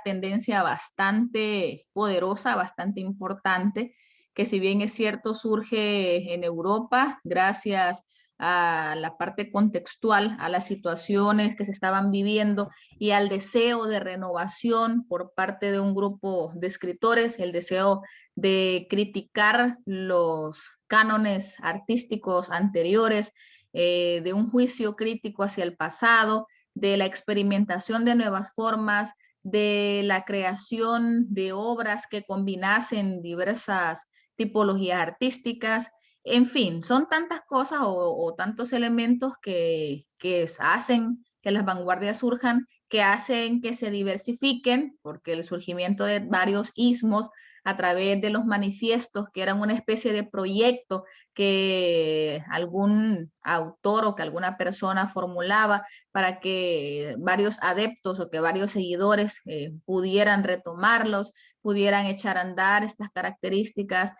tendencia bastante poderosa, bastante importante, que si bien es cierto surge en Europa gracias a la parte contextual, a las situaciones que se estaban viviendo y al deseo de renovación por parte de un grupo de escritores, el deseo de criticar los cánones artísticos anteriores, de un juicio crítico hacia el pasado, de la experimentación de nuevas formas, de la creación de obras que combinasen diversas tipologías artísticas. En fin, son tantas cosas o tantos elementos que hacen que las vanguardias surjan, que hacen que se diversifiquen, porque el surgimiento de varios ismos a través de los manifiestos, que eran una especie de proyecto que algún autor o que alguna persona formulaba para que varios adeptos o que varios seguidores pudieran retomarlos, pudieran echar a andar estas características,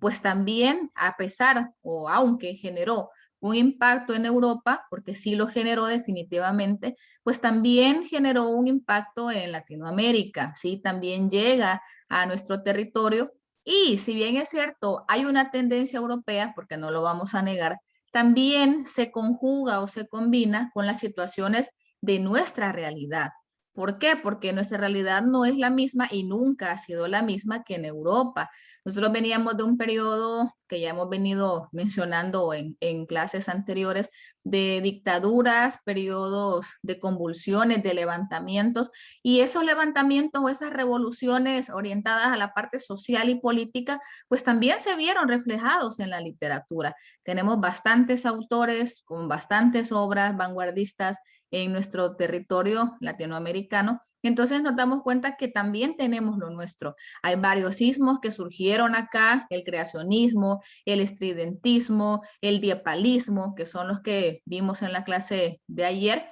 pues también a pesar o aunque generó un impacto en Europa, porque sí lo generó definitivamente, pues también generó un impacto en Latinoamérica, ¿sí? También llega a nuestro territorio y si bien es cierto, hay una tendencia europea, porque no lo vamos a negar, también se conjuga o se combina con las situaciones de nuestra realidad. ¿Por qué? Porque nuestra realidad no es la misma y nunca ha sido la misma que en Europa. Nosotros veníamos de un periodo que ya hemos venido mencionando en clases anteriores, de dictaduras, periodos de convulsiones, de levantamientos, y esos levantamientos o esas revoluciones orientadas a la parte social y política, pues también se vieron reflejados en la literatura. Tenemos bastantes autores con bastantes obras vanguardistas en nuestro territorio latinoamericano. Entonces nos damos cuenta que también tenemos lo nuestro. Hay varios ismos que surgieron acá, el creacionismo, el estridentismo, el diepalismo, que son los que vimos en la clase de ayer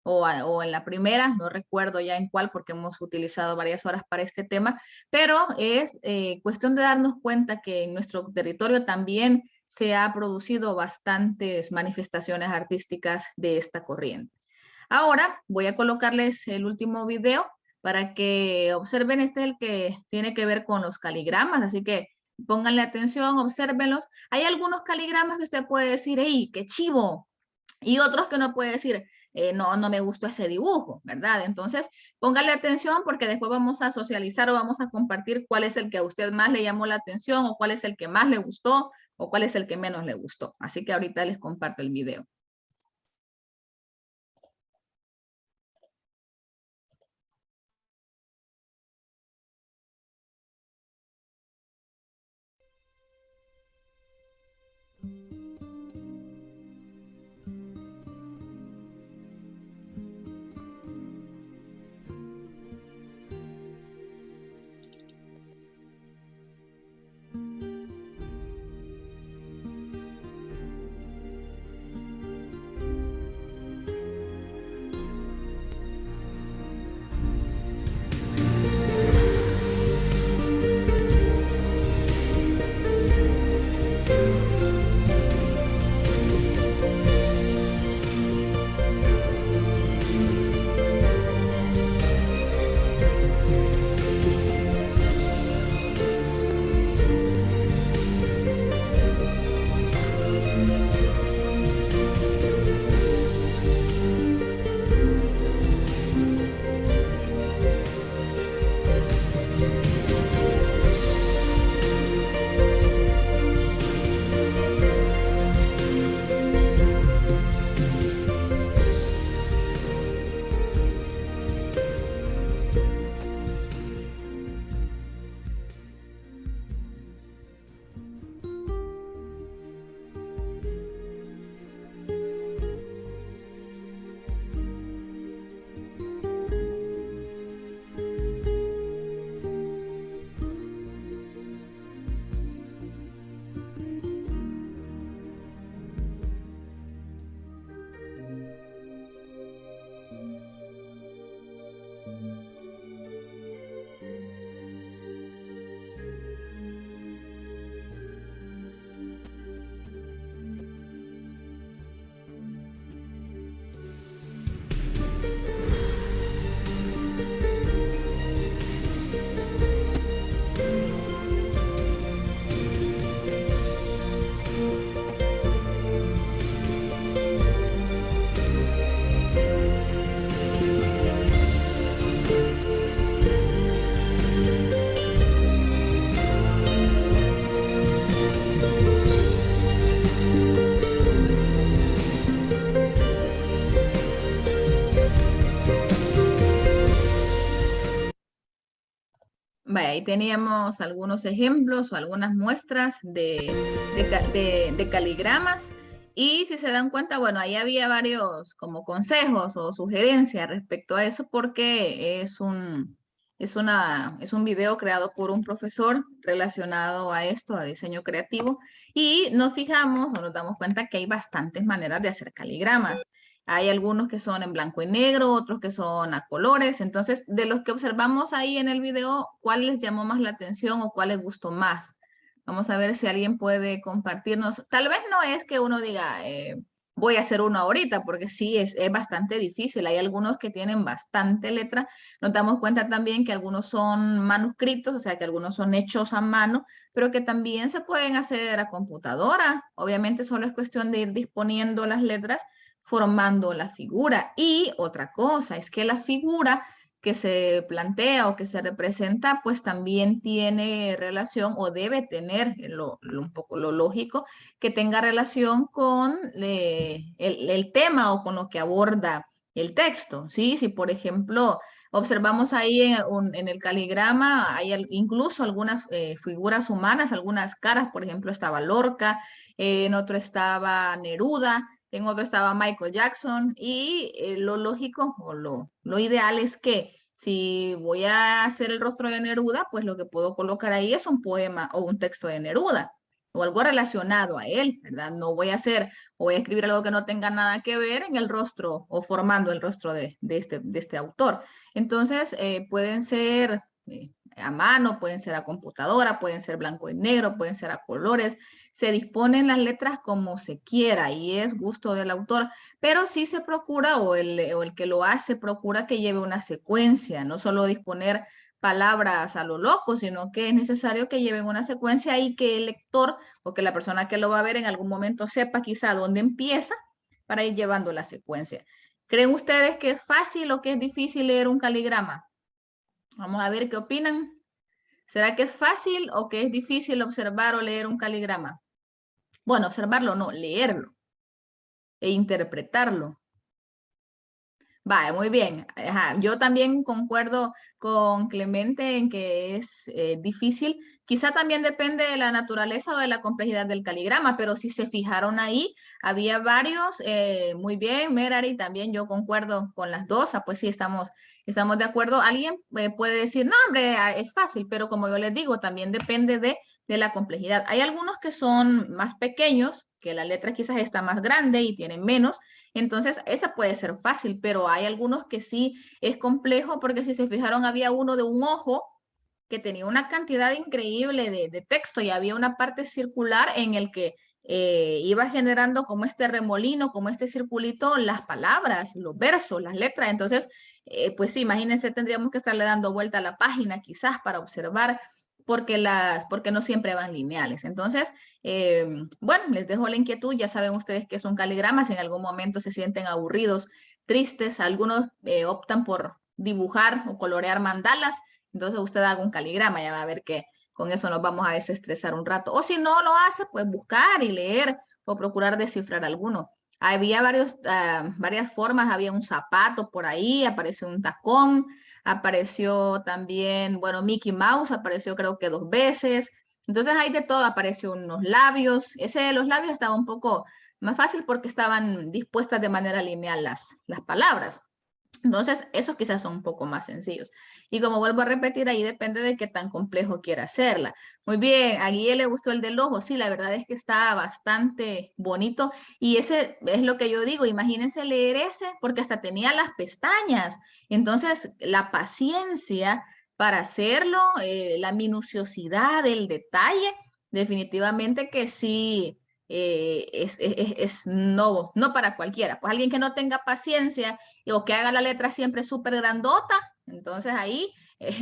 o en la primera, no recuerdo ya en cuál porque hemos utilizado varias horas para este tema, pero es cuestión de darnos cuenta que en nuestro territorio también se ha producido bastantes manifestaciones artísticas de esta corriente. Ahora voy a colocarles el último video para que observen, este es el que tiene que ver con los caligramas, así que pónganle atención, obsérvenlos. Hay algunos caligramas que usted puede decir, ¡hey, qué chivo! Y otros que no puede decir, no, no me gustó ese dibujo, ¿verdad? Entonces, póngale atención porque después vamos a socializar o vamos a compartir cuál es el que a usted más le llamó la atención o cuál es el que más le gustó o cuál es el que menos le gustó. Así que ahorita les comparto el video. Vaya, ahí teníamos algunos ejemplos o algunas muestras de caligramas. Y si se dan cuenta, bueno, ahí había varios como consejos o sugerencias respecto a eso porque es un video creado por un profesor relacionado a esto, a diseño creativo. Y nos fijamos o nos damos cuenta que hay bastantes maneras de hacer caligramas. Hay algunos que son en blanco y negro, otros que son a colores. Entonces, de los que observamos ahí en el video, ¿cuál les llamó más la atención o cuál les gustó más? Vamos a ver si alguien puede compartirnos. Tal vez no es que uno diga, voy a hacer uno ahorita, porque sí, es bastante difícil. Hay algunos que tienen bastante letra. Nos damos cuenta también que algunos son manuscritos, o sea, que algunos son hechos a mano, pero que también se pueden hacer a computadora. Obviamente solo es cuestión de ir disponiendo las letras formando la figura. Y otra cosa es que la figura que se plantea o que se representa, pues también tiene relación o debe tener un poco lo lógico, que tenga relación con el tema o con lo que aborda el texto, ¿sí? Si, por ejemplo, observamos ahí en el caligrama, hay incluso algunas figuras humanas, algunas caras, por ejemplo, estaba Lorca, en otro estaba Neruda, en otro estaba Michael Jackson y lo lógico o lo ideal es que si voy a hacer el rostro de Neruda, pues lo que puedo colocar ahí es un poema o un texto de Neruda o algo relacionado a él, ¿verdad? No voy a hacer o voy a escribir algo que no tenga nada que ver en el rostro o formando el rostro de este autor. Entonces, pueden ser a mano, pueden ser a computadora, pueden ser blanco y negro, pueden ser a colores, se disponen las letras como se quiera y es gusto del autor, pero sí se procura o el que lo hace procura que lleve una secuencia, no solo disponer palabras a lo loco, sino que es necesario que lleven una secuencia y que el lector o que la persona que lo va a ver en algún momento sepa quizá dónde empieza para ir llevando la secuencia. ¿Creen ustedes que es fácil o que es difícil leer un caligrama? Vamos a ver qué opinan. ¿Será que es fácil o que es difícil observar o leer un caligrama? Bueno, observarlo no, leerlo e interpretarlo. Vale, muy bien. Ajá, yo también concuerdo con Clemente en que es difícil. Quizá también depende de la naturaleza o de la complejidad del caligrama, pero si se fijaron ahí, había varios. Muy bien, Merari, también yo concuerdo con las dos. Pues sí, estamos de acuerdo. Alguien puede decir, no, hombre, es fácil, pero como yo les digo, también depende de la complejidad. Hay algunos que son más pequeños, que la letra quizás está más grande y tienen menos. Entonces, esa puede ser fácil, pero hay algunos que sí es complejo porque si se fijaron, había uno de un ojo que tenía una cantidad increíble de texto y había una parte circular en el que iba generando como este remolino, como este circulito, las palabras, los versos, las letras. Entonces, pues sí, imagínense, tendríamos que estarle dando vuelta a la página quizás para observar porque no siempre van lineales. Entonces, bueno, les dejo la inquietud, ya saben ustedes que son caligramas, si en algún momento se sienten aburridos, tristes, algunos optan por dibujar o colorear mandalas, entonces usted haga un caligrama, ya va a ver que con eso nos vamos a desestresar un rato. O si no lo hace, pues buscar y leer o procurar descifrar alguno. Había varias formas, había un zapato por ahí, apareció un tacón, apareció también, bueno, Mickey Mouse apareció creo que 2 veces. Entonces hay de todo, apareció unos labios. Ese de los labios estaba un poco más fácil porque estaban dispuestas de manera lineal las palabras. Entonces, esos quizás son un poco más sencillos. Y como vuelvo a repetir, ahí depende de qué tan complejo quiera hacerla. Muy bien, a Guille le gustó el del ojo. Sí, la verdad es que está bastante bonito. Y ese es lo que yo digo, imagínense leer ese, porque hasta tenía las pestañas. Entonces, la paciencia para hacerlo, la minuciosidad, el detalle, definitivamente que sí. No para cualquiera. Pues alguien que no tenga paciencia o que haga la letra siempre súper grandota, entonces ahí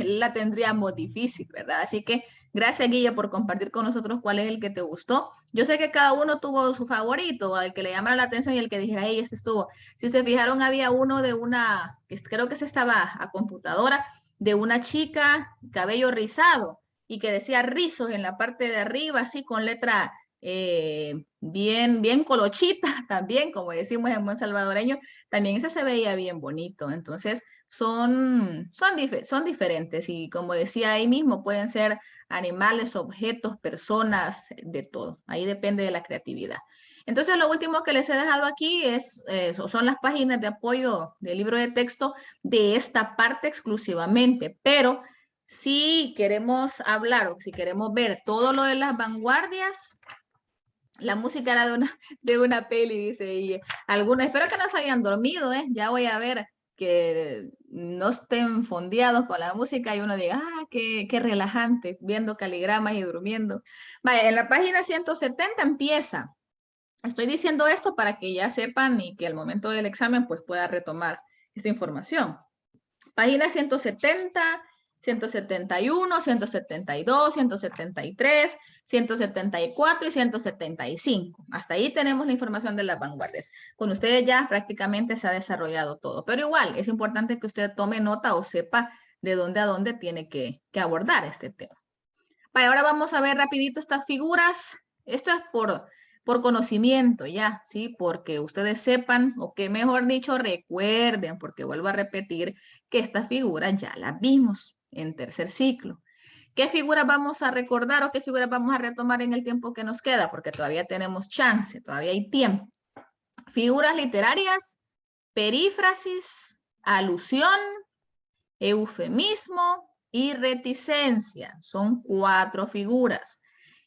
la tendríamos difícil, ¿verdad? Así que gracias, Guilla, por compartir con nosotros cuál es el que te gustó. Yo sé que cada uno tuvo su favorito, el que le llamara la atención y el que dijera, hey, este estuvo. Si se fijaron, había uno de una, que creo que se estaba a computadora, de una chica, cabello rizado, y que decía rizos en la parte de arriba, así con letra bien colochita también, como decimos en buen salvadoreño, también ese se veía bien bonito. Entonces, son diferentes y como decía ahí mismo, pueden ser animales, objetos, personas, de todo. Ahí depende de la creatividad. Entonces, lo último que les he dejado aquí son las páginas de apoyo del libro de texto de esta parte exclusivamente, pero si queremos hablar o si queremos ver todo lo de las vanguardias, la música era de una peli, dice, y algunos, espero que no se hayan dormido, ya voy a ver que no estén fondeados con la música y uno diga, qué relajante, viendo caligramas y durmiendo. Vaya, en la página 170 empieza. Estoy diciendo esto para que ya sepan y que al momento del examen pues pueda retomar esta información. Página 170, 171, 172, 173, 174 y 175. Hasta ahí tenemos la información de las vanguardias. Con ustedes ya prácticamente se ha desarrollado todo, pero igual es importante que usted tome nota o sepa de dónde a dónde tiene que abordar este tema. Vale, ahora vamos a ver rapidito estas figuras. Esto es por conocimiento ya, ¿sí? Porque ustedes sepan, o que mejor dicho, recuerden, porque vuelvo a repetir que estas figuras ya las vimos en tercer ciclo. ¿Qué figuras vamos a recordar o qué figuras vamos a retomar en el tiempo que nos queda? Porque todavía tenemos chance, todavía hay tiempo. Figuras literarias, perífrasis, alusión, eufemismo y reticencia. Son 4 figuras.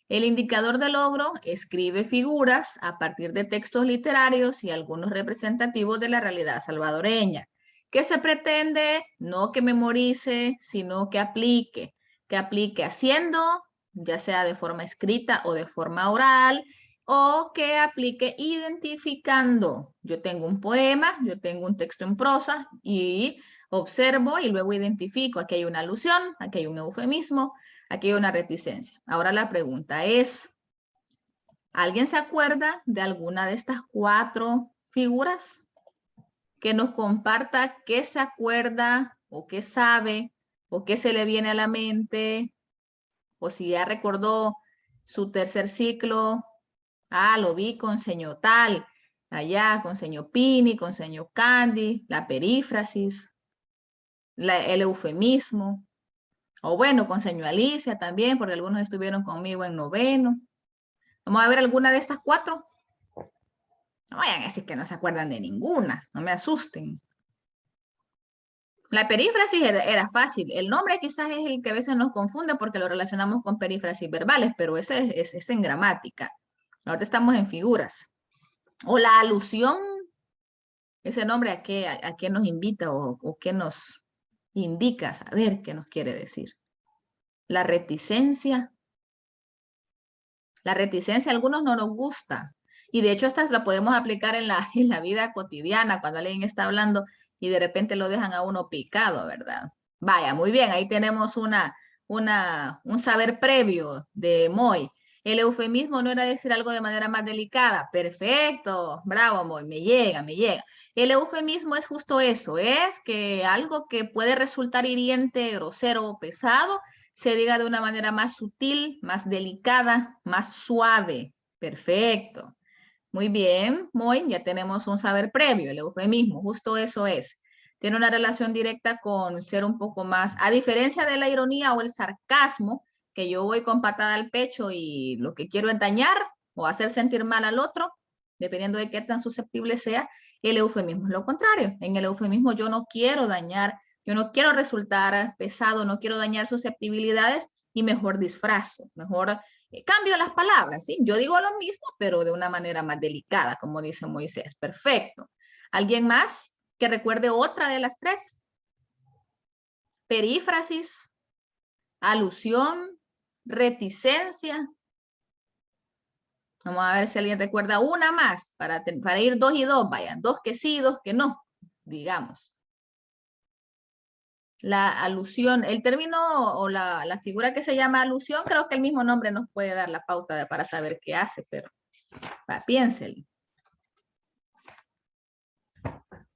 El indicador de logro escribe figuras a partir de textos literarios y algunos representativos de la realidad salvadoreña. ¿Qué se pretende? No que memorice, sino que aplique haciendo, ya sea de forma escrita o de forma oral, o que aplique identificando. Yo tengo un poema, yo tengo un texto en prosa y observo y luego identifico. Aquí hay una alusión, aquí hay un eufemismo, aquí hay una reticencia. Ahora la pregunta es, ¿alguien se acuerda de alguna de estas 4 figuras? Que nos comparta qué se acuerda o qué sabe o qué se le viene a la mente, o si ya recordó su tercer ciclo. Lo vi con señor tal, allá con señor Pini, con señor Candy, la perífrasis, el eufemismo. O bueno, con señor Alicia también, porque algunos estuvieron conmigo en noveno. Vamos a ver alguna de estas 4. No vayan a decir que no se acuerdan de ninguna, no me asusten. La perífrasis era fácil. El nombre quizás es el que a veces nos confunde porque lo relacionamos con perífrasis verbales, pero ese es en gramática. Ahora estamos en figuras. O la alusión, ese nombre a qué nos invita o qué nos indica saber qué nos quiere decir. La reticencia. La reticencia a algunos no nos gusta. Y de hecho, esta la podemos aplicar en la vida cotidiana, cuando alguien está hablando y de repente lo dejan a uno picado, ¿verdad? Vaya, muy bien, ahí tenemos un saber previo de Moy. El eufemismo no era decir algo de manera más delicada. Perfecto, bravo, Moy, me llega, me llega. El eufemismo es justo eso, es que algo que puede resultar hiriente, grosero o pesado, se diga de una manera más sutil, más delicada, más suave. Perfecto. Muy bien, muy, ya tenemos un saber previo, el eufemismo, justo eso es. Tiene una relación directa con ser un poco más, a diferencia de la ironía o el sarcasmo, que yo voy con patada al pecho y lo que quiero es dañar o hacer sentir mal al otro, dependiendo de qué tan susceptible sea, el eufemismo es lo contrario. En el eufemismo yo no quiero dañar, yo no quiero resultar pesado, no quiero dañar susceptibilidades y mejor disfrazo, mejor cambio las palabras, ¿sí? Yo digo lo mismo, pero de una manera más delicada, como dice Moisés. Perfecto. ¿Alguien más que recuerde otra de las 3? Perífrasis, alusión, reticencia. Vamos a ver si alguien recuerda una más para ir 2 y 2, vayan, 2 que sí, 2 que no, digamos. La alusión, el término o la figura que se llama alusión, creo que el mismo nombre nos puede dar la pauta para saber qué hace, pero piénselo.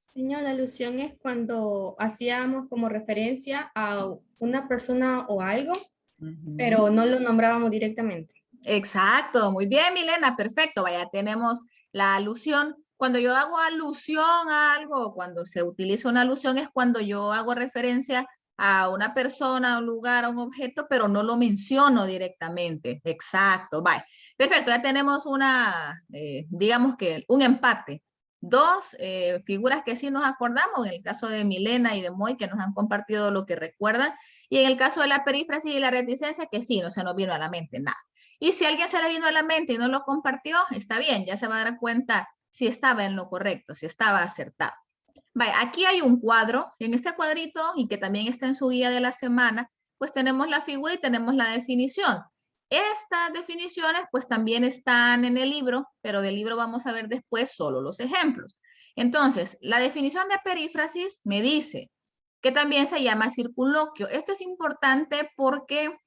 Señor, la alusión es cuando hacíamos como referencia a una persona o algo, pero no lo nombrábamos directamente. Exacto, muy bien, Milena, perfecto. Vaya, tenemos la alusión. Cuando yo hago alusión a algo, cuando se utiliza una alusión es cuando yo hago referencia a una persona, a un lugar, a un objeto, pero no lo menciono directamente. Exacto, vaya. Perfecto, ya tenemos una, digamos que un empate. Dos figuras que sí nos acordamos, en el caso de Milena y de Moy, que nos han compartido lo que recuerdan, y en el caso de la perífrasis y la reticencia, que sí, no se nos vino a la mente nada. Y si a alguien se le vino a la mente y no lo compartió, está bien, ya se va a dar cuenta si estaba en lo correcto, si estaba acertado. Vaya, aquí hay un cuadro, en este cuadrito, y que también está en su guía de la semana, pues tenemos la figura y tenemos la definición. Estas definiciones pues también están en el libro, pero del libro vamos a ver después solo los ejemplos. Entonces, la definición de perífrasis me dice que también se llama circunloquio. Esto es importante porque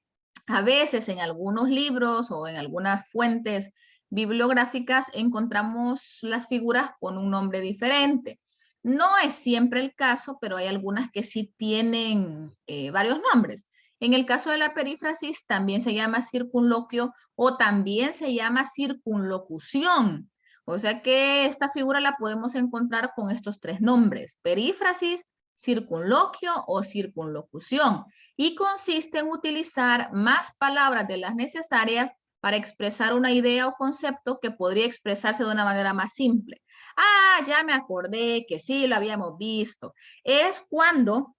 a veces en algunos libros o en algunas fuentes bibliográficas encontramos las figuras con un nombre diferente. No es siempre el caso, pero hay algunas que sí tienen varios nombres. En el caso de la perífrasis también se llama circunloquio o también se llama circunlocución. O sea que esta figura la podemos encontrar con estos tres nombres: perífrasis, circunloquio o circunlocución, y consiste en utilizar más palabras de las necesarias para expresar una idea o concepto que podría expresarse de una manera más simple. Ah, ya me acordé que sí, lo habíamos visto. Es cuando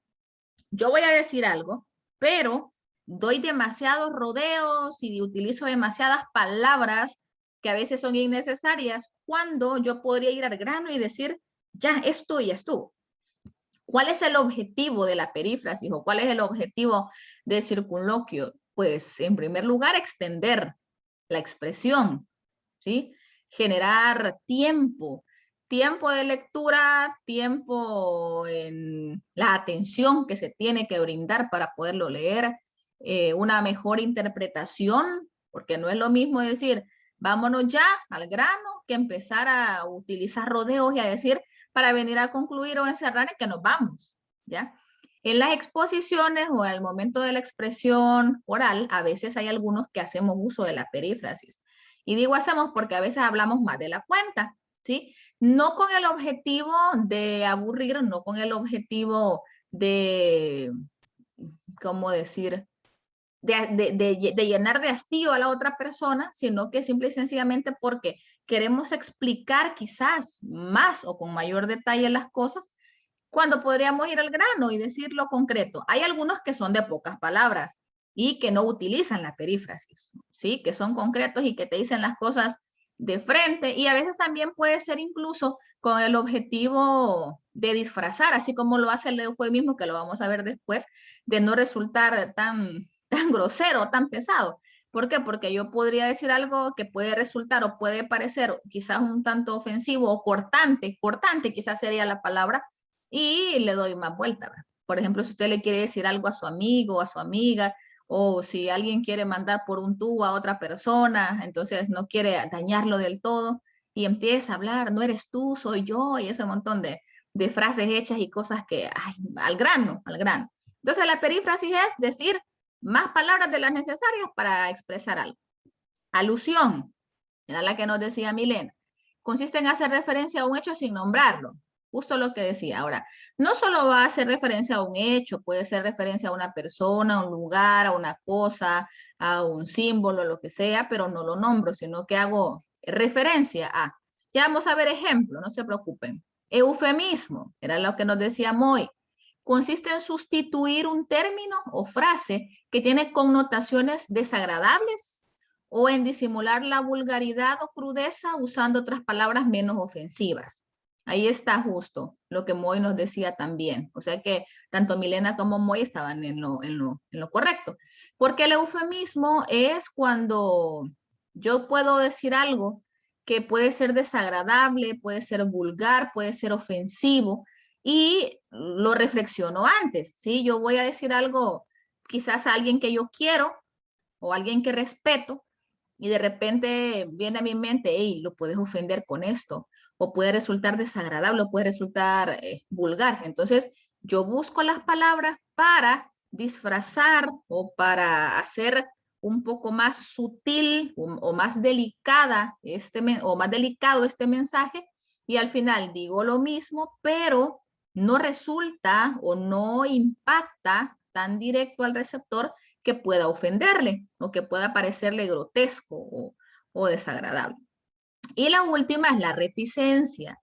yo voy a decir algo, pero doy demasiados rodeos y utilizo demasiadas palabras que a veces son innecesarias, cuando yo podría ir al grano y decir, ya, esto y esto. ¿Cuál es el objetivo de la perífrasis o cuál es el objetivo del circunloquio? Pues, en primer lugar, extender la expresión, ¿sí? Generar tiempo, tiempo de lectura, tiempo en la atención que se tiene que brindar para poderlo leer, una mejor interpretación, porque no es lo mismo decir, vámonos ya al grano, que empezar a utilizar rodeos y a decir, para venir a concluir o encerrar en que nos vamos, ¿ya? En las exposiciones o al momento de la expresión oral, a veces hay algunos que hacemos uso de la perífrasis. Y digo hacemos porque a veces hablamos más de la cuenta, ¿sí? No con el objetivo de aburrir, no con el objetivo de, ¿cómo decir? De llenar de hastío a la otra persona, sino que simple y sencillamente porque queremos explicar quizás más o con mayor detalle las cosas, cuando podríamos ir al grano y decir lo concreto. Hay algunos que son de pocas palabras y que no utilizan la perífrasis, ¿sí? Que son concretos y que te dicen las cosas de frente, y a veces también puede ser incluso con el objetivo de disfrazar, así como lo hace el eufemismo, que lo vamos a ver después, de no resultar tan grosero, tan pesado. ¿Por qué? Porque yo podría decir algo que puede resultar o puede parecer quizás un tanto ofensivo o cortante, cortante quizás sería la palabra, y le doy más vuelta, ¿verdad? Por ejemplo, si usted le quiere decir algo a su amigo o a su amiga, o si alguien quiere mandar por un tubo a otra persona, entonces no quiere dañarlo del todo y empieza a hablar, no eres tú, soy yo, y ese montón de frases hechas y cosas que, ay, al grano, al grano. Entonces la perífrasis es decir más palabras de las necesarias para expresar algo. Alusión, era la que nos decía Milena, consiste en hacer referencia a un hecho sin nombrarlo. Justo lo que decía. Ahora, no solo va a hacer referencia a un hecho, puede ser referencia a una persona, a un lugar, a una cosa, a un símbolo, lo que sea, pero no lo nombro, sino que hago referencia a. Ya vamos a ver ejemplo, no se preocupen. Eufemismo, era lo que nos decía Moy. Consiste en sustituir un término o frase que tiene connotaciones desagradables o en disimular la vulgaridad o crudeza usando otras palabras menos ofensivas. Ahí está justo lo que Moy nos decía también. O sea que tanto Milena como Moy estaban en lo correcto. Porque el eufemismo es cuando yo puedo decir algo que puede ser desagradable, puede ser vulgar, puede ser ofensivo, y lo reflexiono antes, ¿sí? Yo voy a decir algo quizás a alguien que yo quiero o a alguien que respeto, y de repente viene a mi mente, hey, lo puedes ofender con esto, o puede resultar desagradable, o puede resultar vulgar. Entonces, yo busco las palabras para disfrazar o para hacer un poco más sutil o más delicada o más delicado este mensaje y al final digo lo mismo, pero no resulta o no impacta tan directo al receptor que pueda ofenderle o que pueda parecerle grotesco o desagradable. Y la última es la reticencia.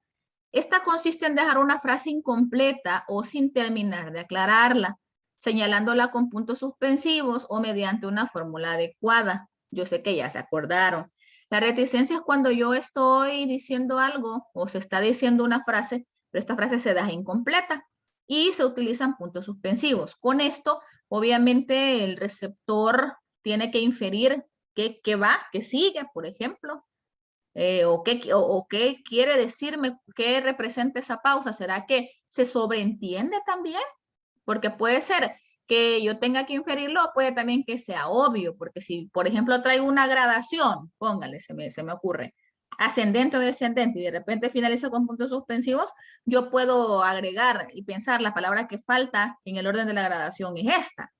Esta consiste en dejar una frase incompleta o sin terminar de aclararla, señalándola con puntos suspensivos o mediante una fórmula adecuada. Yo sé que ya se acordaron. La reticencia es cuando yo estoy diciendo algo o se está diciendo una frase, pero esta frase se deja incompleta y se utilizan puntos suspensivos. Con esto, obviamente, el receptor tiene que inferir que va, que sigue, por ejemplo, o qué quiere decirme, qué representa esa pausa. ¿Será que se sobreentiende también? Porque puede ser que yo tenga que inferirlo, puede también que sea obvio, porque si, por ejemplo, traigo una gradación, póngale, se me ocurre, ascendente o descendente, y de repente finaliza con puntos suspensivos, yo puedo agregar y pensar la palabra que falta en el orden de la gradación es esta,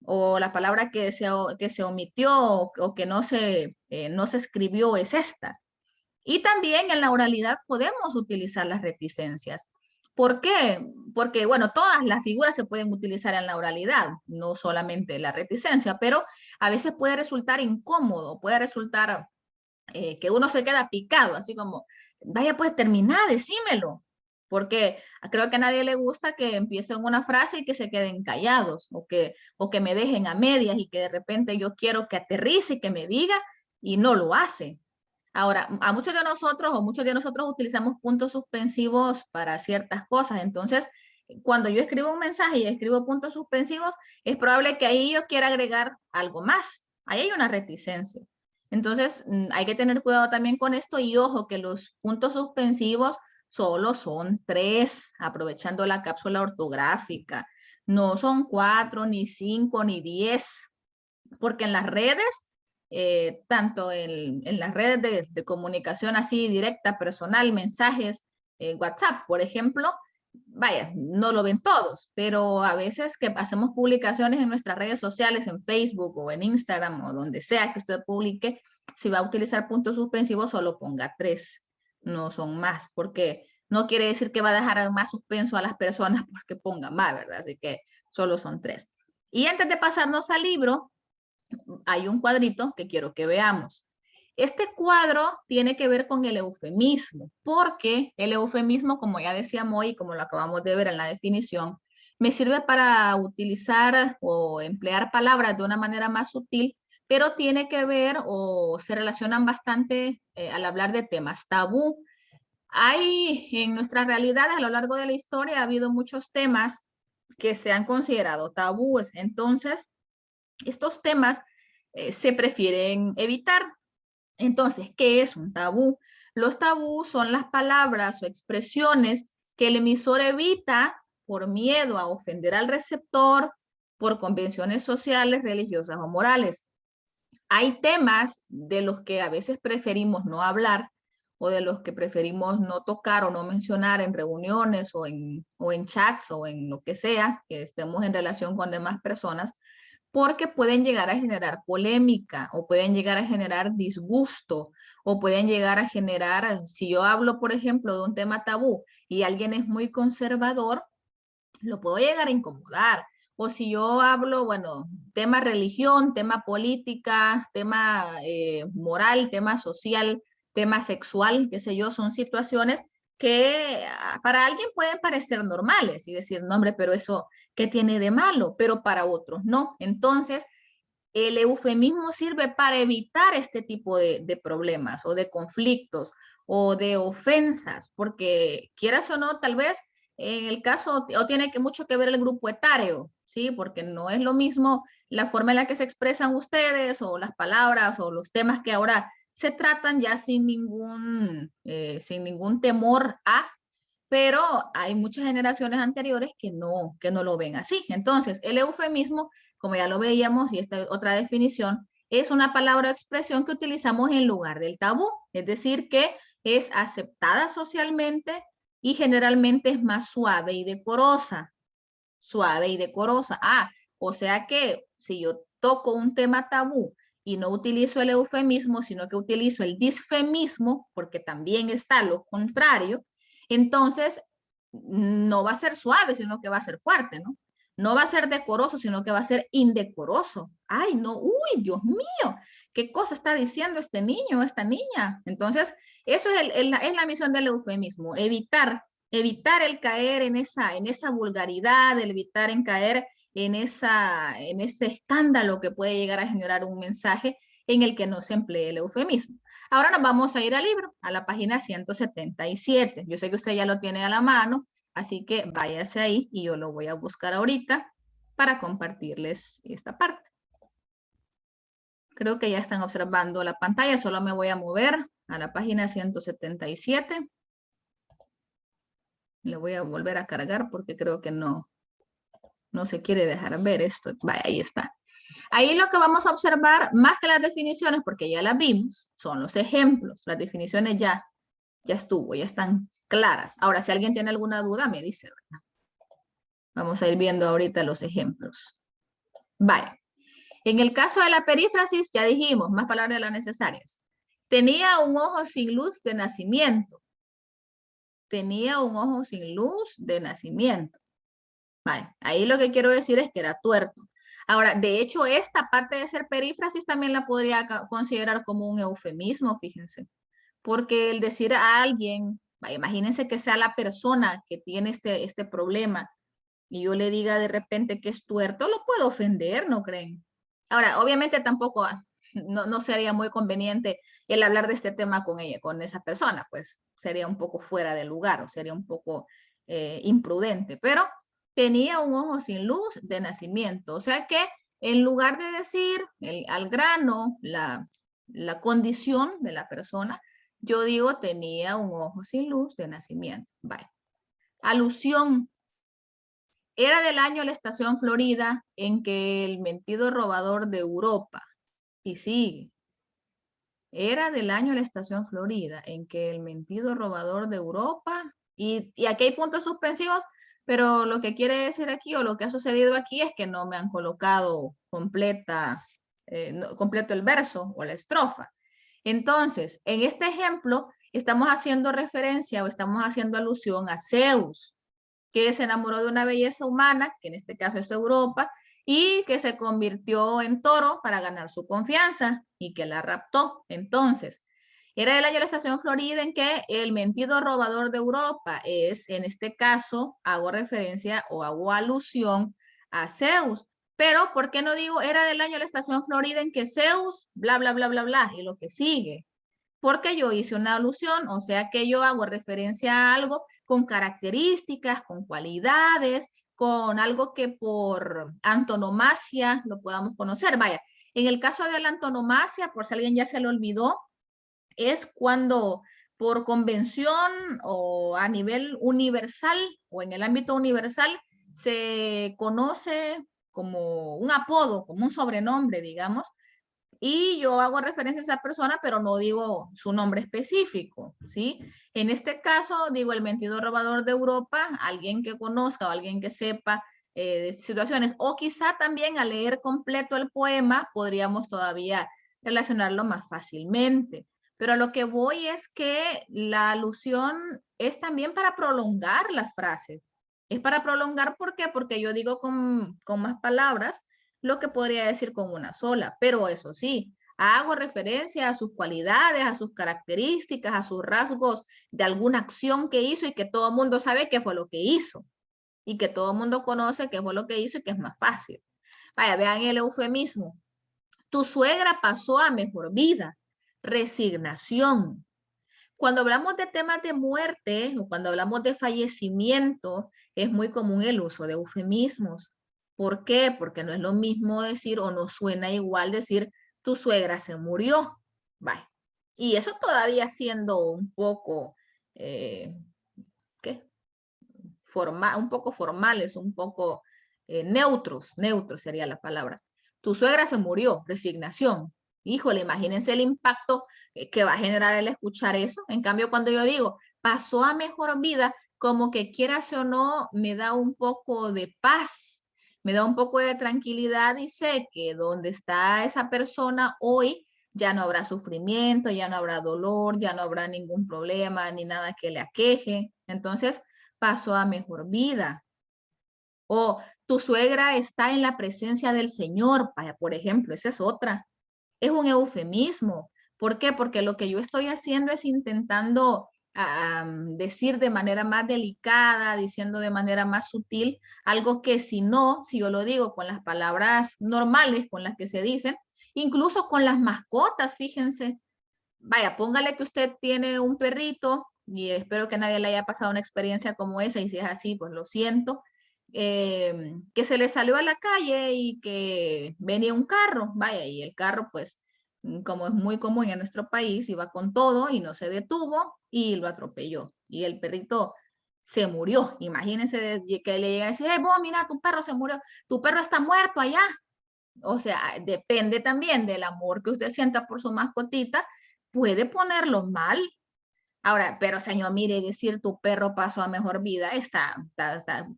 o la palabra que se omitió o que no se escribió es esta. Y también en la oralidad podemos utilizar las reticencias. ¿Por qué? Porque, bueno, todas las figuras se pueden utilizar en la oralidad, no solamente la reticencia, pero a veces puede resultar incómodo, puede resultar que uno se queda picado, así como, vaya, pues termina, decímelo, porque creo que a nadie le gusta que empiecen una frase y que se queden callados, o que me dejen a medias y que de repente yo quiero que aterrice y que me diga y no lo hace. Ahora, a muchos de nosotros o muchos de nosotros utilizamos puntos suspensivos para ciertas cosas. Entonces, cuando yo escribo un mensaje y escribo puntos suspensivos, es probable que ahí yo quiera agregar algo más. Ahí hay una reticencia. Entonces, hay que tener cuidado también con esto y ojo que los puntos suspensivos solo son 3, aprovechando la cápsula ortográfica. No son 4, ni 5, ni 10, porque en las redes tanto en las redes de comunicación así directa, personal, mensajes, WhatsApp, por ejemplo, vaya, no lo ven todos, pero a veces que hacemos publicaciones en nuestras redes sociales, en Facebook o en Instagram o donde sea que usted publique, si va a utilizar puntos suspensivos, solo ponga 3, no son más, porque no quiere decir que va a dejar más suspenso a las personas porque ponga más, ¿verdad? Así que solo son 3. Y antes de pasarnos al libro, hay un cuadrito que quiero que veamos. Este cuadro tiene que ver con el eufemismo, porque el eufemismo, como ya decíamos y como lo acabamos de ver en la definición, me sirve para utilizar o emplear palabras de una manera más sutil, pero tiene que ver o se relacionan bastante al hablar de temas tabú. Hay en nuestras realidades a lo largo de la historia ha habido muchos temas que se han considerado tabúes. Entonces, estos temas se prefieren evitar. Entonces, ¿qué es un tabú? Los tabús son las palabras o expresiones que el emisor evita por miedo a ofender al receptor, por convenciones sociales, religiosas o morales. Hay temas de los que a veces preferimos no hablar o de los que preferimos no tocar o no mencionar en reuniones o en chats o en lo que sea, que estemos en relación con demás personas, porque pueden llegar a generar polémica o pueden llegar a generar disgusto o pueden llegar a generar, si yo hablo, por ejemplo, de un tema tabú y alguien es muy conservador, lo puedo llegar a incomodar. O si yo hablo, bueno, tema religión, tema política, tema moral, tema social, tema sexual, qué sé yo, son situaciones que para alguien pueden parecer normales y decir, no, hombre, pero eso, ¿qué tiene de malo? Pero para otros no. Entonces, el eufemismo sirve para evitar este tipo de problemas o de conflictos o de ofensas, porque quieras o no, tal vez en el caso, o tiene que mucho que ver el grupo etario, ¿sí? Porque no es lo mismo la forma en la que se expresan ustedes o las palabras o los temas que ahora se tratan ya sin ningún temor a, pero hay muchas generaciones anteriores que no lo ven así. Entonces, el eufemismo, como ya lo veíamos, y esta otra definición, es una palabra o expresión que utilizamos en lugar del tabú, es decir, que es aceptada socialmente y generalmente es más suave y decorosa. Suave y decorosa. Ah, o sea que si yo toco un tema tabú y no utilizo el eufemismo, sino que utilizo el disfemismo, porque también está lo contrario, entonces no va a ser suave, sino que va a ser fuerte, ¿no? No va a ser decoroso, sino que va a ser indecoroso. Ay, no, uy, Dios mío, ¿qué cosa está diciendo este niño, esta niña? Entonces, eso es la misión del eufemismo, evitar el caer en esa vulgaridad, el evitar en caer en ese escándalo que puede llegar a generar un mensaje en el que no se emplee el eufemismo. Ahora nos vamos a ir al libro, a la página 177. Yo sé que usted ya lo tiene a la mano, así que váyase ahí y yo lo voy a buscar ahorita para compartirles esta parte. Creo que ya están observando la pantalla, solo me voy a mover a la página 177. Le voy a volver a cargar porque creo que no se quiere dejar ver esto. Vaya, ahí está. Ahí lo que vamos a observar, más que las definiciones, porque ya las vimos, son los ejemplos. Las definiciones ya estuvo, ya están claras. Ahora, si alguien tiene alguna duda, me dice, ¿verdad? Vamos a ir viendo ahorita los ejemplos. Vaya. En el caso de la perífrasis, ya dijimos, más palabras de las necesarias. Tenía un ojo sin luz de nacimiento. Tenía un ojo sin luz de nacimiento. Vaya. Ahí lo que quiero decir es que era tuerto. Ahora, de hecho, esta parte de ser perífrasis también la podría considerar como un eufemismo, fíjense. Porque el decir a alguien, vaya, imagínense que sea la persona que tiene este problema y yo le diga de repente que es tuerto, lo puedo ofender, ¿no creen? Ahora, obviamente tampoco no sería muy conveniente el hablar de este tema con ella, con esa persona, pues sería un poco fuera de lugar o sería un poco imprudente, pero tenía un ojo sin luz de nacimiento, o sea que en lugar de decir al grano la condición de la persona, yo digo tenía un ojo sin luz de nacimiento. Vale. Alusión. Era del año la estación Florida en que el mentido robador de Europa, y sigue. Era del año la estación Florida en que el mentido robador de Europa, y aquí hay puntos suspensivos, pero lo que quiere decir aquí o lo que ha sucedido aquí es que no me han colocado completo el verso o la estrofa. Entonces, en este ejemplo, estamos haciendo referencia o estamos haciendo alusión a Zeus, que se enamoró de una belleza humana, que en este caso es Europa, y que se convirtió en toro para ganar su confianza y que la raptó. Entonces, era el año de la estación Florida en que el mentido robador de Europa es, en este caso, hago referencia o hago alusión a Zeus. Pero, ¿por qué no digo era del año de la estación Florida en que Zeus, bla, bla, bla, bla, bla, y lo que sigue? Porque yo hice una alusión, o sea que yo hago referencia a algo con características, con cualidades, con algo que por antonomasia lo podamos conocer. Vaya, en el caso de la antonomasia, por si alguien ya se lo olvidó, es cuando por convención o a nivel universal o en el ámbito universal se conoce como un apodo, como un sobrenombre, digamos, y yo hago referencia a esa persona, pero no digo su nombre específico, ¿sí? En este caso, digo el mentido robador de Europa, alguien que conozca o alguien que sepa de situaciones, o quizá también al leer completo el poema podríamos todavía relacionarlo más fácilmente. Pero a lo que voy es que la alusión es también para prolongar las frases. Es para prolongar, ¿por qué? Porque yo digo con más palabras lo que podría decir con una sola, pero eso sí, hago referencia a sus cualidades, a sus características, a sus rasgos de alguna acción que hizo y que todo el mundo sabe qué fue lo que hizo y que todo el mundo conoce qué fue lo que hizo y que es más fácil. Vaya, vean el eufemismo. Tu suegra pasó a mejor vida. Resignación. Cuando hablamos de temas de muerte o cuando hablamos de fallecimiento, es muy común el uso de eufemismos. ¿Por qué? Porque no es lo mismo decir o no suena igual decir tu suegra se murió. Vale. Y eso todavía siendo un poco, ¿qué? Un poco formales, un poco neutros sería la palabra. Tu suegra se murió, resignación. Híjole, imagínense el impacto que va a generar el escuchar eso. En cambio, cuando yo digo, pasó a mejor vida, como que quieras o no, me da un poco de paz, me da un poco de tranquilidad y sé que donde está esa persona hoy ya no habrá sufrimiento, ya no habrá dolor, ya no habrá ningún problema ni nada que le aqueje. Entonces pasó a mejor vida. O tu suegra está en la presencia del Señor, vaya, por ejemplo, esa es otra. Es un eufemismo. ¿Por qué? Porque lo que yo estoy haciendo es intentando decir de manera más delicada, diciendo de manera más sutil, algo que si no, si yo lo digo con las palabras normales con las que se dicen, incluso con las mascotas, fíjense. Vaya, póngale que usted tiene un perrito y espero que nadie le haya pasado una experiencia como esa y si es así, pues lo siento, que se le salió a la calle y que venía un carro, vaya, y el carro pues como es muy común en nuestro país, iba con todo y no se detuvo y lo atropelló y el perrito se murió. Imagínense que le llega a decir, hey, vos, mira, tu perro se murió, tu perro está muerto allá. O sea, depende también del amor que usted sienta por su mascotita, puede ponerlo mal. Ahora, pero señor, mire, decir tu perro pasó a mejor vida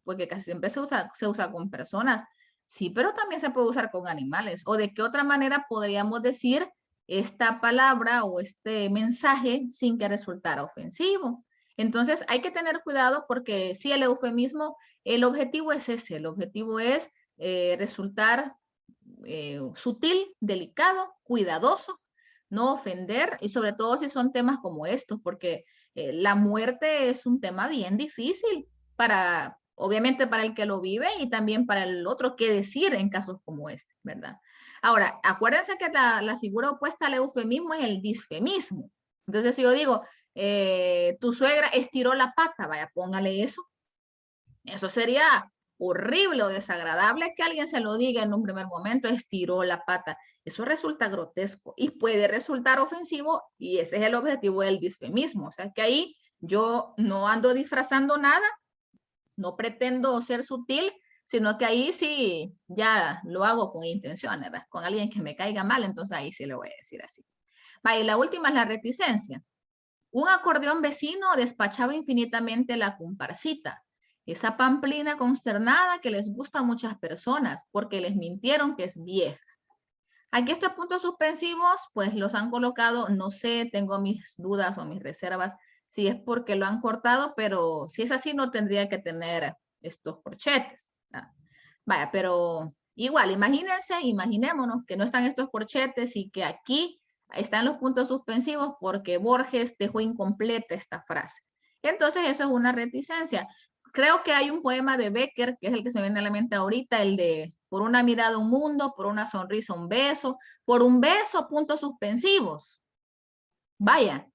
porque casi siempre se usa con personas. Sí, pero también se puede usar con animales. ¿O de qué otra manera podríamos decir esta palabra o este mensaje sin que resultara ofensivo? Entonces, hay que tener cuidado porque sí, el eufemismo, el objetivo es ese, el objetivo es resultar sutil, delicado, cuidadoso, no ofender y sobre todo si son temas como estos, porque la muerte es un tema bien difícil para, obviamente para el que lo vive y también para el otro qué decir en casos como este, ¿verdad? Ahora, acuérdense que la figura opuesta al eufemismo es el disfemismo. Entonces, si yo digo, tu suegra estiró la pata, vaya, póngale eso. Eso sería horrible o desagradable que alguien se lo diga en un primer momento, estiró la pata. Eso resulta grotesco y puede resultar ofensivo y ese es el objetivo del disfemismo. O sea que ahí yo no ando disfrazando nada, no pretendo ser sutil, sino que ahí sí ya lo hago con intención, ¿verdad? Con alguien que me caiga mal, entonces ahí sí le voy a decir así. Va, y la última es la reticencia. Un acordeón vecino despachaba infinitamente la comparsita, esa pamplina consternada que les gusta a muchas personas porque les mintieron que es vieja. Aquí estos puntos suspensivos, pues los han colocado, no sé, tengo mis dudas o mis reservas si es porque lo han cortado, pero si es así no tendría que tener estos corchetes. Vaya, pero igual, imagínense, imaginémonos que no están estos corchetes y que aquí están los puntos suspensivos porque Borges dejó incompleta esta frase. Entonces eso es una reticencia. Creo que hay un poema de Becker, que es el que se me viene a la mente ahorita, el de por una mirada un mundo, por una sonrisa un beso, por un beso puntos suspensivos. Vaya,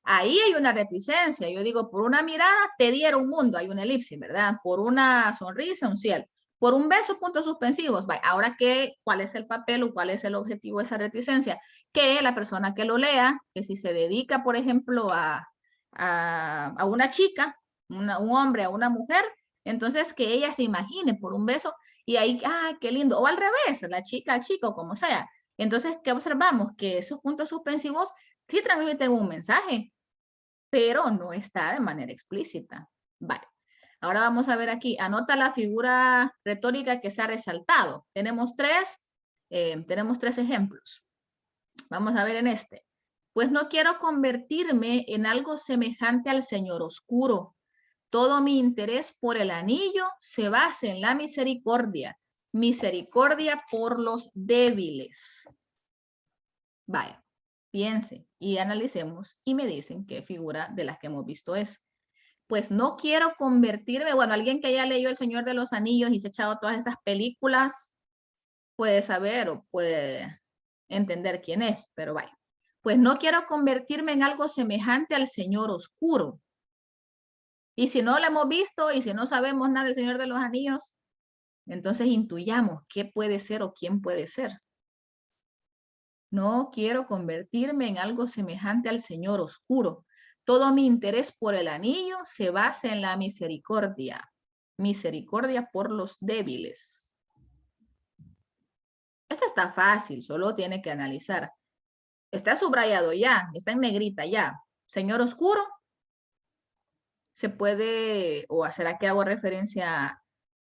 ahí hay una reticencia. Yo digo, por una mirada te diera un mundo, hay una elipsis, ¿verdad? Por una sonrisa un cielo. Por un beso, puntos suspensivos. Vaya, ahora, ¿cuál es el papel o cuál es el objetivo de esa reticencia? Que la persona que lo lea, que si se dedica, por ejemplo, a una chica, un hombre, a una mujer, entonces que ella se imagine por un beso y ahí, ¡ay, qué lindo! O al revés, la chica al chico, como sea. Entonces, ¿qué observamos? Que esos puntos suspensivos sí transmiten un mensaje, pero no está de manera explícita. Vale. Ahora vamos a ver aquí. Anota la figura retórica que se ha resaltado. Tenemos tres ejemplos. Vamos a ver en este. Pues no quiero convertirme en algo semejante al Señor oscuro. Todo mi interés por el anillo se basa en la misericordia. Misericordia por los débiles. Vaya, piense y analicemos y me dicen qué figura de las que hemos visto es. Pues no quiero convertirme, bueno, alguien que ya leyó El Señor de los Anillos y se ha echado todas esas películas puede saber o puede entender quién es, pero vaya. Pues no quiero convertirme en algo semejante al Señor oscuro. Y si no lo hemos visto y si no sabemos nada del Señor de los Anillos, entonces intuyamos qué puede ser o quién puede ser. No quiero convertirme en algo semejante al Señor oscuro. Todo mi interés por el anillo se basa en la misericordia. Misericordia por los débiles. Esta está fácil, solo tiene que analizar. Está subrayado ya, está en negrita ya. Señor oscuro. Se puede, o será que hago referencia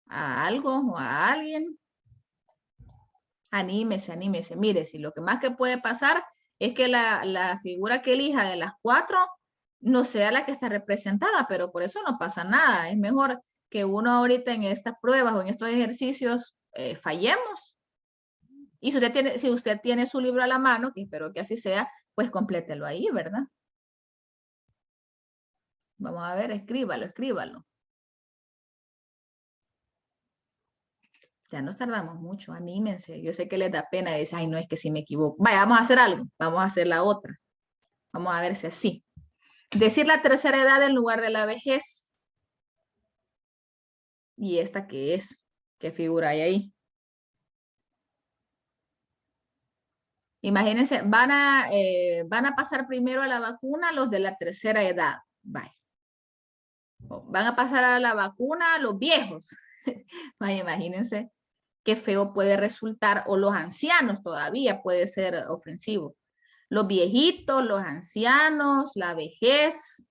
a algo o a alguien. Anímese, anímese. Mire, si lo que más que puede pasar es que la figura que elija de las 4 no sea la que está representada, pero por eso no pasa nada. Es mejor que uno ahorita en estas pruebas o en estos ejercicios fallemos. Y si usted tiene su libro a la mano, que espero que así sea, pues complételo ahí, ¿verdad? Vamos a ver, escríbalo, escríbalo. Ya nos tardamos mucho, anímense. Yo sé que les da pena y dicen, ay, no, es que si me equivoco. Vaya, vamos a hacer algo. Vamos a hacer la otra. Vamos a ver si así. Decir la tercera edad en lugar de la vejez. ¿Y esta qué es? ¿Qué figura hay ahí? Imagínense, van a pasar primero a la vacuna los de la tercera edad. Vaya. Van a pasar a la vacuna los viejos. Vaya, imagínense qué feo puede resultar, o los ancianos todavía puede ser ofensivo. Los viejitos, los ancianos, la vejez,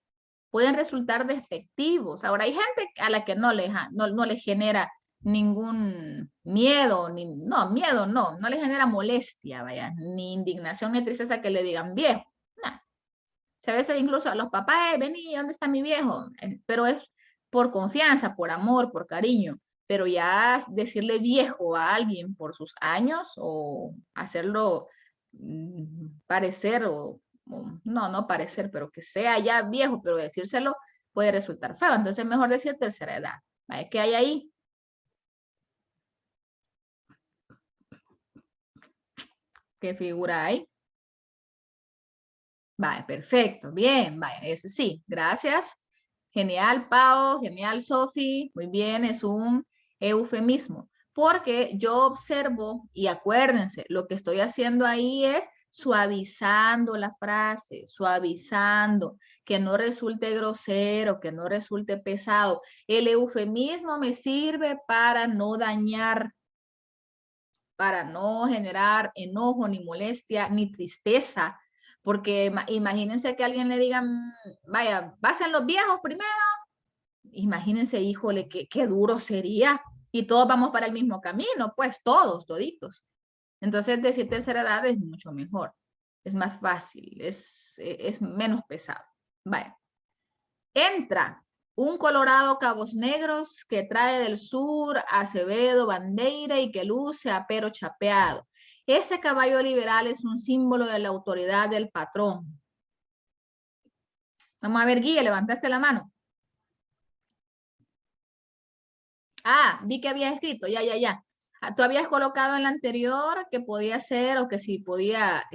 pueden resultar despectivos. Ahora, hay gente a la que no le genera ningún miedo, miedo no le genera molestia, vaya, ni indignación ni tristeza que le digan viejo. No. O sea, a veces incluso a los papás, vení, ¿dónde está mi viejo? Pero es por confianza, por amor, por cariño. Pero ya decirle viejo a alguien por sus años o hacerlo parecer no parecer, pero que sea ya viejo, pero decírselo puede resultar feo. Entonces es mejor decir tercera edad. ¿Vale? ¿Qué hay ahí? ¿Qué figura hay? Vale, perfecto, bien, vale, ese sí, gracias. Genial, Pau, genial, Sofi, muy bien, es un eufemismo, porque yo observo, y acuérdense, lo que estoy haciendo ahí es suavizando la frase, suavizando, que no resulte grosero, que no resulte pesado. El eufemismo me sirve para no dañar, para no generar enojo, ni molestia, ni tristeza, porque imagínense que alguien le diga, vaya, pasen los viejos primero. Imagínense, híjole, qué duro sería. Y todos vamos para el mismo camino, pues todos, toditos. Entonces decir tercera edad es mucho mejor. Es más fácil, es menos pesado. Vaya. Entra un Colorado Cabos Negros que trae del sur Acevedo Bandeira y que luce a pero chapeado. Ese caballo liberal es un símbolo de la autoridad del patrón. Vamos a ver, Guille, levantaste la mano. Ah, vi que habías escrito, ya. Tú habías colocado en la anterior que podía ser o que sí podía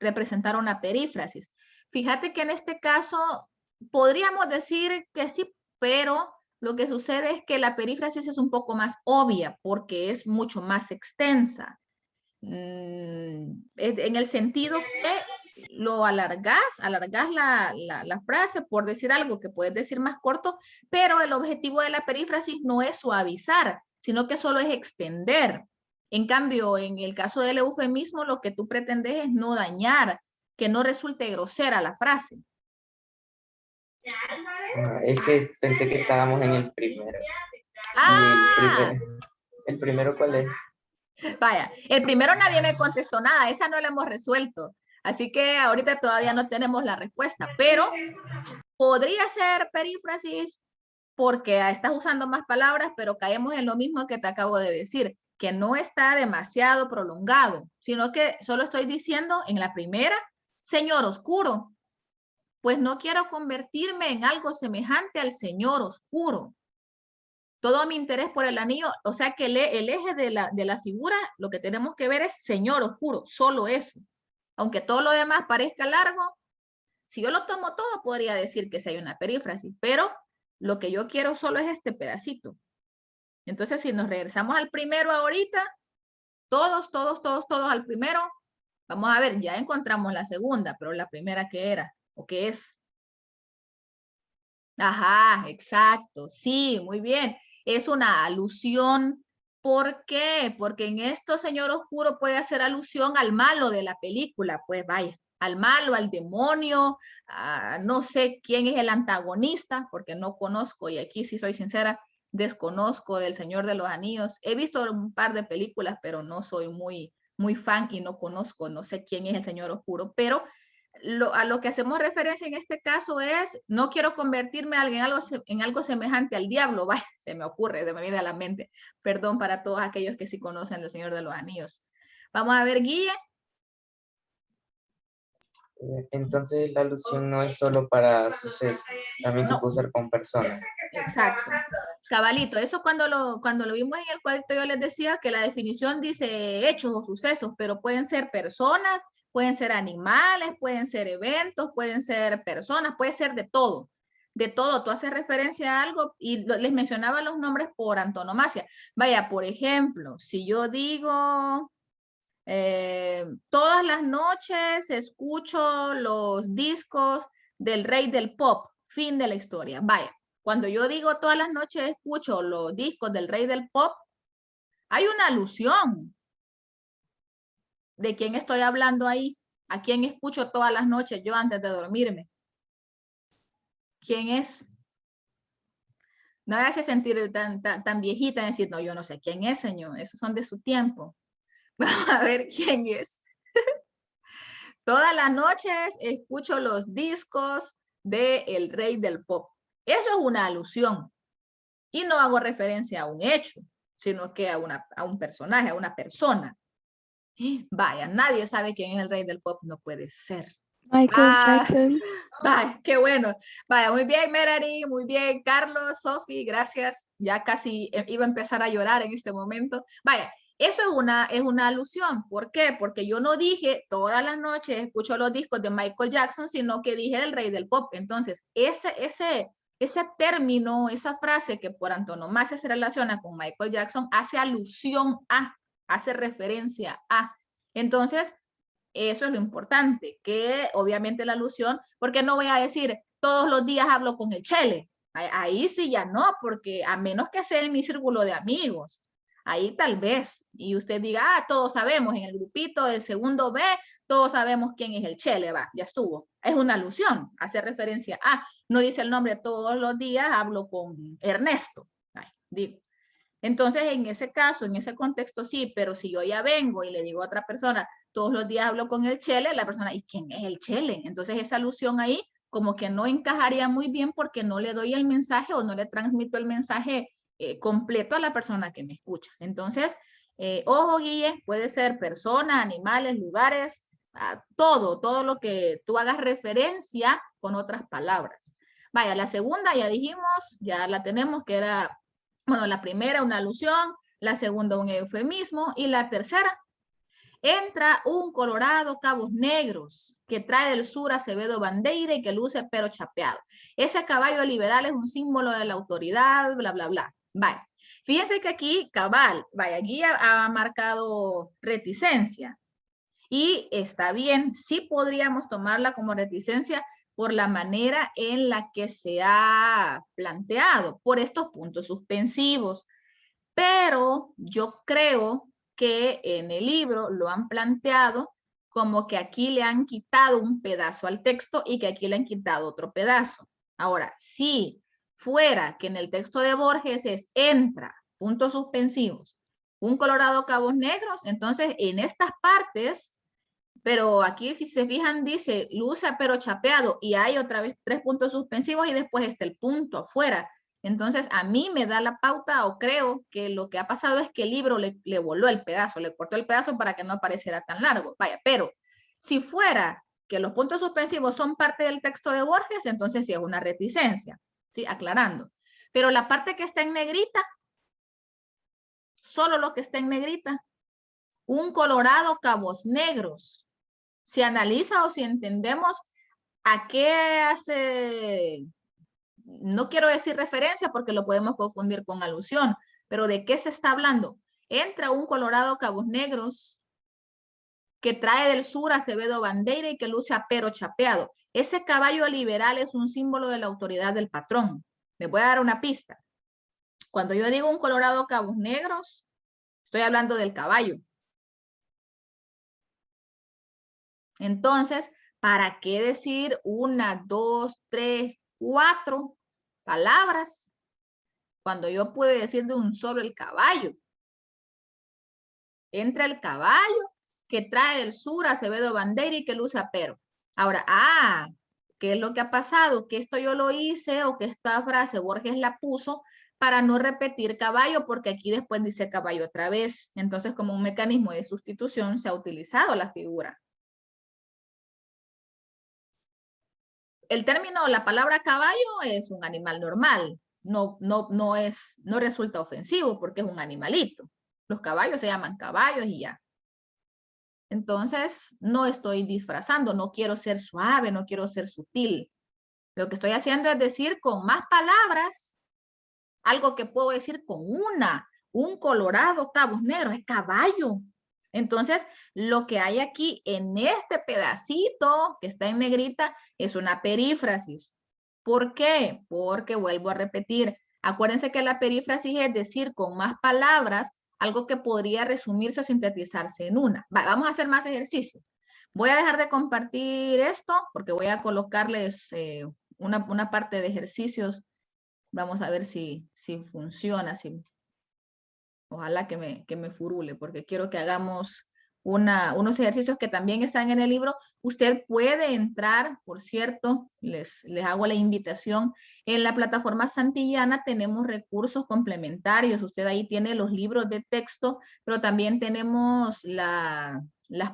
representar una perífrasis. Fíjate que en este caso podríamos decir que sí, pero lo que sucede es que la perífrasis es un poco más obvia porque es mucho más extensa. En el sentido que lo alargas la frase por decir algo que puedes decir más corto, pero el objetivo de la perífrasis no es suavizar, sino que solo es extender. En cambio, en el caso del eufemismo, lo que tú pretendes es no dañar, que no resulte grosera la frase. Es que pensé que estábamos en el primero. Ah, ¿El primero cuál es? vaya, el primero nadie me contestó nada, esa no la hemos resuelto. Así que ahorita todavía no tenemos la respuesta, pero podría ser perífrasis porque estás usando más palabras, pero caemos en lo mismo que te acabo de decir, que no está demasiado prolongado, sino que solo estoy diciendo en la primera, señor oscuro, pues no quiero convertirme en algo semejante al señor oscuro. Todo mi interés por el anillo, o sea que el eje de la figura, lo que tenemos que ver es señor oscuro, solo eso. Aunque todo lo demás parezca largo, si yo lo tomo todo, podría decir que sí hay una perífrasis, pero lo que yo quiero solo es este pedacito. Entonces, si nos regresamos al primero ahorita, todos al primero, vamos a ver, ya encontramos la segunda, pero la primera ¿qué era? ¿O qué es? Ajá, exacto, sí, muy bien. Es una alusión. ¿Por qué? Porque en esto, señor oscuro, puede hacer alusión al malo de la película, pues vaya, al malo, al demonio, no sé quién es el antagonista, porque no conozco, y aquí sí soy sincera, desconozco del Señor de los Anillos. He visto un par de películas, pero no soy muy fan y no conozco, no sé quién es el Señor Oscuro, pero a lo que hacemos referencia en este caso es, no quiero convertirme en algo semejante al diablo, vaya, se me ocurre, se me viene a la mente, perdón para todos aquellos que sí conocen del Señor de los Anillos. Vamos a ver, Guille. Entonces la alusión no es solo para sucesos, también se No. puede usar con personas. Exacto. Cabalito, eso cuando lo vimos en el cuadrito yo les decía que la definición dice hechos o sucesos, pero pueden ser personas, pueden ser animales, pueden ser eventos, pueden ser personas, puede ser de todo. De todo, tú haces referencia a algo y les mencionaba los nombres por antonomasia. Vaya, por ejemplo, si yo digo, todas las noches escucho los discos del rey del pop, fin de la historia. Vaya, cuando yo digo todas las noches escucho los discos del rey del pop, hay una alusión. ¿De quién estoy hablando ahí? ¿A quién escucho todas las noches yo antes de dormirme? ¿Quién es? No me hace sentir tan viejita en decir, no, yo no sé quién es, señor. Esos son de su tiempo. Vamos a ver quién es. Todas las noches escucho los discos del rey del pop. Eso es una alusión. Y no hago referencia a un hecho, sino que a un personaje, a una persona. Vaya, nadie sabe quién es el rey del pop, no puede ser. Michael Jackson. Vaya, qué bueno. Vaya, muy bien, Merari, muy bien, Carlos, Sofi, gracias. Ya casi iba a empezar a llorar en este momento. Vaya, eso es una alusión. ¿Por qué? Porque yo no dije todas las noches escucho los discos de Michael Jackson, sino que dije el rey del pop. Entonces, ese término, esa frase que por antonomasia se relaciona con Michael Jackson, hace alusión a, hace referencia a. Entonces, eso es lo importante, que obviamente la alusión, porque no voy a decir todos los días hablo con el Chele. Ahí sí ya no, porque a menos que sea en mi círculo de amigos, ahí tal vez. Y usted diga, todos sabemos, en el grupito del segundo B, todos sabemos quién es el Chele, va, ya estuvo. Es una alusión, hace referencia a, no dice el nombre todos los días, hablo con Ernesto. Ay, digo. Entonces, en ese caso, en ese contexto sí, pero si yo ya vengo y le digo a otra persona, todos los días hablo con el Chele, la persona, ¿y quién es el Chele? Entonces, esa alusión ahí como que no encajaría muy bien porque no le doy el mensaje o no le transmito el mensaje completo a la persona que me escucha. Entonces, ojo, Guille, puede ser persona, animales, lugares, todo lo que tú hagas referencia con otras palabras. Vaya, la segunda ya dijimos, ya la tenemos, que era, bueno, la primera una alusión, la segunda un eufemismo y la tercera, entra un colorado cabos negros que trae del sur Acevedo Bandeira y que luce pero chapeado. Ese caballo liberal es un símbolo de la autoridad, bla, bla, bla. Vaya. Fíjense que aquí cabal, vaya, aquí ha marcado reticencia. Y está bien, sí podríamos tomarla como reticencia por la manera en la que se ha planteado, por estos puntos suspensivos. Pero yo creo que en el libro lo han planteado como que aquí le han quitado un pedazo al texto y que aquí le han quitado otro pedazo. Ahora, si fuera que en el texto de Borges es entra, puntos suspensivos, un colorado cabos negros, entonces en estas partes, pero aquí si se fijan dice luce pero chapeado y hay otra vez 3 puntos suspensivos y después está el punto afuera. Entonces, a mí me da la pauta o creo que lo que ha pasado es que el libro le voló el pedazo, le cortó el pedazo para que no pareciera tan largo. Vaya, pero si fuera que los puntos suspensivos son parte del texto de Borges, entonces sí es una reticencia, ¿sí? Aclarando. Pero la parte que está en negrita, solo lo que está en negrita, un colorado cabos negros. Si analiza o si entendemos a qué hace... No quiero decir referencia porque lo podemos confundir con alusión, pero ¿de qué se está hablando? Entra un colorado cabos negros que trae del sur Acevedo Bandeira y que luce a pero chapeado. Ese caballo liberal es un símbolo de la autoridad del patrón. Les voy a dar una pista. Cuando yo digo un colorado cabos negros, estoy hablando del caballo. Entonces, ¿para qué decir 1, 2, 3, 4 palabras Cuando yo pude decir de un solo el caballo. Entra el caballo que trae del sur Acevedo Bandeira y que luce a Pero. Ahora, ¿qué es lo que ha pasado? Que esto yo lo hice o que esta frase Borges la puso para no repetir caballo, porque aquí después dice caballo otra vez. Entonces, como un mecanismo de sustitución, se ha utilizado la figura. El término, la palabra caballo es un animal normal. No resulta ofensivo porque es un animalito. Los caballos se llaman caballos y ya. Entonces, no estoy disfrazando, no quiero ser suave, no quiero ser sutil. Lo que estoy haciendo es decir con más palabras algo que puedo decir con un colorado cabos negros, es caballo. Entonces, lo que hay aquí en este pedacito que está en negrita es una perífrasis. ¿Por qué? Porque vuelvo a repetir. Acuérdense que la perífrasis es decir con más palabras algo que podría resumirse o sintetizarse en una. Vamos a hacer más ejercicios. Voy a dejar de compartir esto porque voy a colocarles una parte de ejercicios. Vamos a ver si funciona, ojalá que me furule, porque quiero que hagamos unos ejercicios que también están en el libro. Usted puede entrar, por cierto, les hago la invitación. En la plataforma Santillana tenemos recursos complementarios. Usted ahí tiene los libros de texto, pero también tenemos las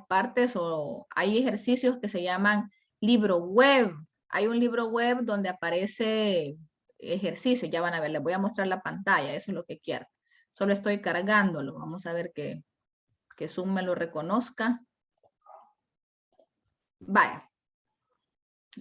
partes o hay ejercicios que se llaman libro web. Hay un libro web donde aparece ejercicio, ya van a ver, les voy a mostrar la pantalla, eso es lo que quiero. Solo estoy cargándolo, vamos a ver que Zoom me lo reconozca. Vaya.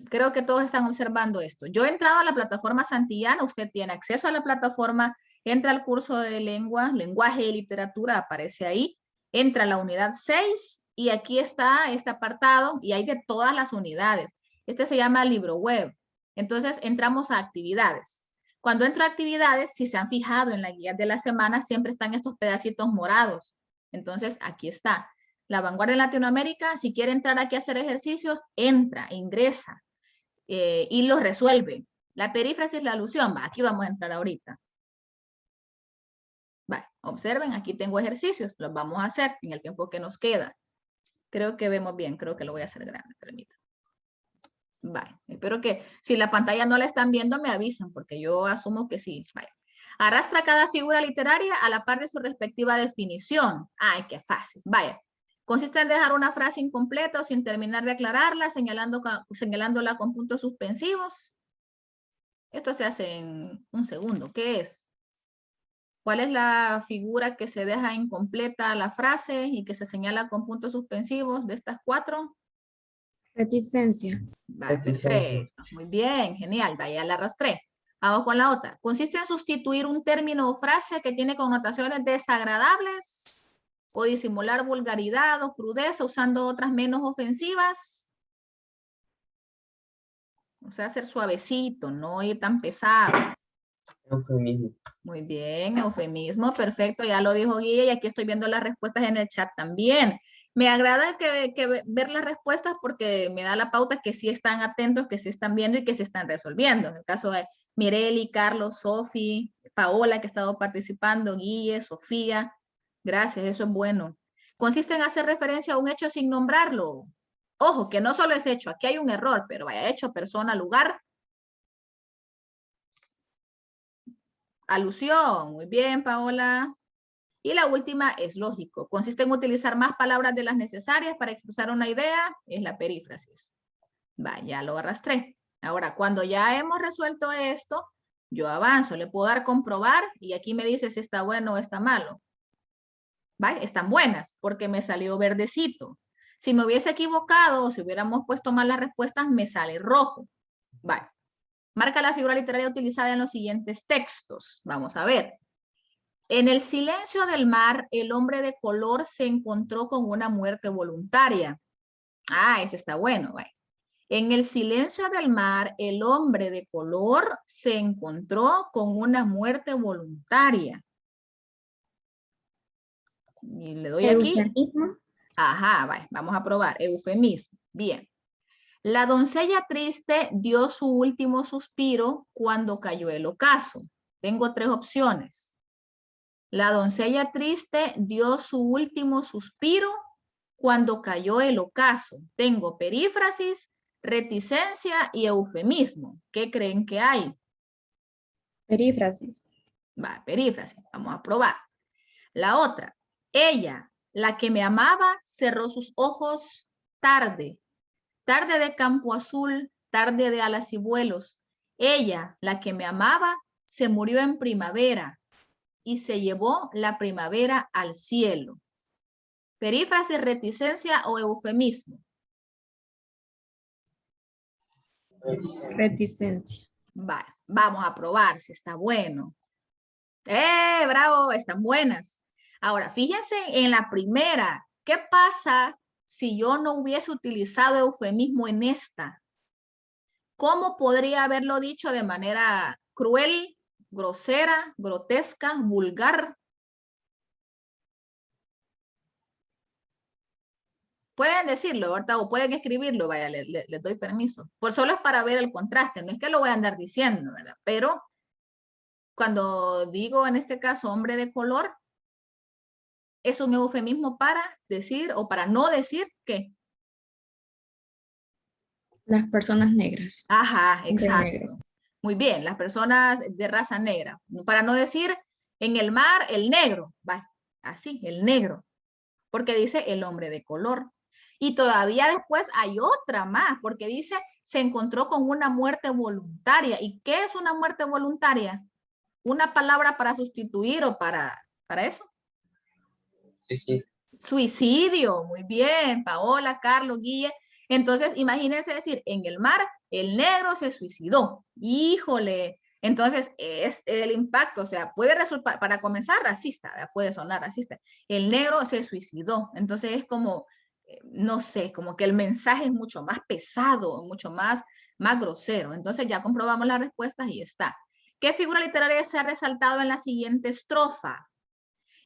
Creo que todos están observando esto. Yo he entrado a la plataforma Santillana, usted tiene acceso a la plataforma, entra al curso de lengua, lenguaje y literatura, aparece ahí, entra a la unidad 6 y aquí está este apartado y hay de todas las unidades. Este se llama libro web. Entonces entramos a actividades. Cuando entro a actividades, si se han fijado en la guía de la semana, siempre están estos pedacitos morados. Entonces aquí está. La vanguardia en Latinoamérica, si quiere entrar aquí a hacer ejercicios, entra, ingresa y los resuelve. La perífrasis, la alusión, aquí vamos a entrar ahorita. Observen, aquí tengo ejercicios, los vamos a hacer en el tiempo que nos queda. Creo que vemos bien, creo que lo voy a hacer grande, permítanme. Espero que si la pantalla no la están viendo me avisan, porque yo asumo que sí. Arrastra cada figura literaria a la par de su respectiva definición. ¡Ay, qué fácil! Consiste en dejar una frase incompleta o sin terminar de aclararla, señalándola con puntos suspensivos. Esto se hace en un segundo. ¿Qué es? ¿Cuál es la figura que se deja incompleta la frase y que se señala con puntos suspensivos de estas 4? Reticencia. Reticencia. Muy bien, genial, ya la arrastré. Vamos con la otra. Consiste en sustituir un término o frase que tiene connotaciones desagradables o disimular vulgaridad o crudeza usando otras menos ofensivas. O sea, ser suavecito, no ir tan pesado. Eufemismo. Muy bien, eufemismo, perfecto, ya lo dijo Guille y aquí estoy viendo las respuestas en el chat también. Me agrada ver las respuestas porque me da la pauta que sí están atentos, que sí están viendo y que se están resolviendo. En el caso de Mireli, Carlos, Sofi, Paola que ha estado participando, Guille, Sofía. Gracias, eso es bueno. Consiste en hacer referencia a un hecho sin nombrarlo. Ojo, que no solo es hecho, aquí hay un error, pero vaya hecho, persona, lugar. Alusión, muy bien, Paola. Y la última es lógico. Consiste en utilizar más palabras de las necesarias para expresar una idea, es la perífrasis. Ya lo arrastré. Ahora, cuando ya hemos resuelto esto, yo avanzo, le puedo dar comprobar y aquí me dice si está bueno o está malo. Están buenas porque me salió verdecito. Si me hubiese equivocado o si hubiéramos puesto mal las respuestas, me sale rojo. Marca la figura literaria utilizada en los siguientes textos. Vamos a ver. En el silencio del mar, el hombre de color se encontró con una muerte voluntaria. Ese está bueno. En el silencio del mar, el hombre de color se encontró con una muerte voluntaria. Y le doy aquí. Eufemismo. Ajá, vamos a probar. Eufemismo. Bien. La doncella triste dio su último suspiro cuando cayó el ocaso. Tengo 3 opciones. La doncella triste dio su último suspiro cuando cayó el ocaso. Tengo perífrasis, reticencia y eufemismo. ¿Qué creen que hay? Perífrasis. Va, perífrasis. Vamos a probar. La otra. Ella, la que me amaba, cerró sus ojos tarde. Tarde de campo azul, tarde de alas y vuelos. Ella, la que me amaba, se murió en primavera y se llevó la primavera al cielo. Perífrasis, reticencia o eufemismo. Reticencia. Vale, vamos a probar si está bueno. Bravo, están buenas. Ahora, fíjense en la primera. ¿Qué pasa si yo no hubiese utilizado eufemismo en esta? ¿Cómo podría haberlo dicho de manera cruel, grosera, grotesca, vulgar? Pueden decirlo, ahorita, o pueden escribirlo, vaya, les doy permiso. Por solo es para ver el contraste, no es que lo voy a andar diciendo, ¿verdad? Pero cuando digo en este caso hombre de color, es un eufemismo para decir o para no decir ¿qué? Las personas negras. Ajá, De negro. exacto. Muy bien, las personas de raza negra. Para no decir en el mar el negro, va, así, el negro, porque dice el hombre de color. Y todavía después hay otra más, porque dice se encontró con una muerte voluntaria. ¿Y qué es una muerte voluntaria? Una palabra para sustituir o para eso. Sí. Suicidio, muy bien, Paola, Carlos, Guille. Entonces, imagínense decir, en el mar, el negro se suicidó. Híjole. Entonces, es el impacto, o sea, puede resultar, para comenzar, racista, ¿verdad? Puede sonar racista. El negro se suicidó. Entonces, es como, no sé, como que el mensaje es mucho más pesado, mucho más grosero. Entonces, ya comprobamos las respuestas y está. ¿Qué figura literaria se ha resaltado en la siguiente estrofa?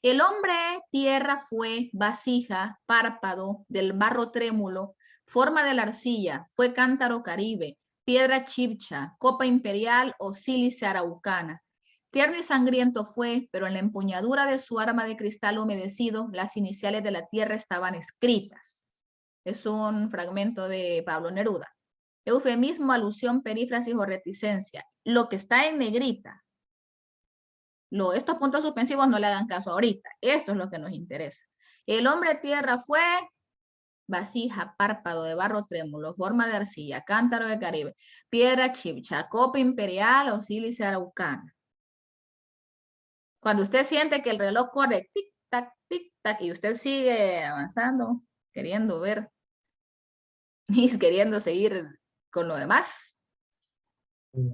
El hombre tierra fue, vasija, párpado, del barro trémulo, forma de la arcilla, fue cántaro caribe, piedra chibcha, copa imperial o sílice araucana. Tierno y sangriento fue, pero en la empuñadura de su arma de cristal humedecido, las iniciales de la tierra estaban escritas. Es un fragmento de Pablo Neruda. Eufemismo, alusión, perífrasis o reticencia. Lo que está en negrita. Estos puntos suspensivos no le hagan caso ahorita. Esto es lo que nos interesa. El hombre tierra fue vasija, párpado de barro trémulo, forma de arcilla, cántaro de Caribe, piedra chibcha, copa imperial o sílice araucana. Cuando usted siente que el reloj corre tic, tac, y usted sigue avanzando, queriendo ver y queriendo seguir con lo demás.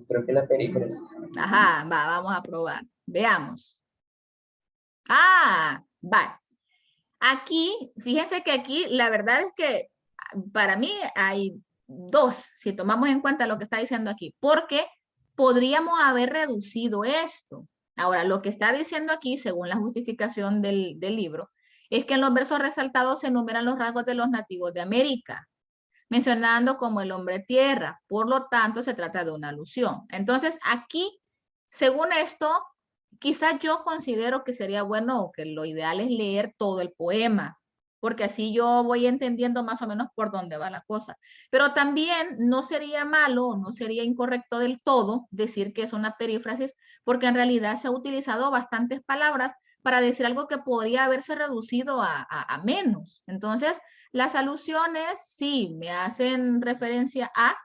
Creo que la perífrasis. Ajá, vamos a probar. Veamos. Va. Aquí, fíjense que aquí la verdad es que para mí hay 2, si tomamos en cuenta lo que está diciendo aquí, porque podríamos haber reducido esto. Ahora, lo que está diciendo aquí, según la justificación del libro, es que en los versos resaltados se enumeran los rasgos de los nativos de América, mencionando como el hombre tierra. Por lo tanto, se trata de una alusión. Entonces, aquí, según esto, quizás yo considero que sería bueno o que lo ideal es leer todo el poema, porque así yo voy entendiendo más o menos por dónde va la cosa. Pero también no sería malo, no sería incorrecto del todo decir que es una perífrasis, porque en realidad se ha utilizado bastantes palabras para decir algo que podría haberse reducido a menos. Entonces, las alusiones sí me hacen referencia a,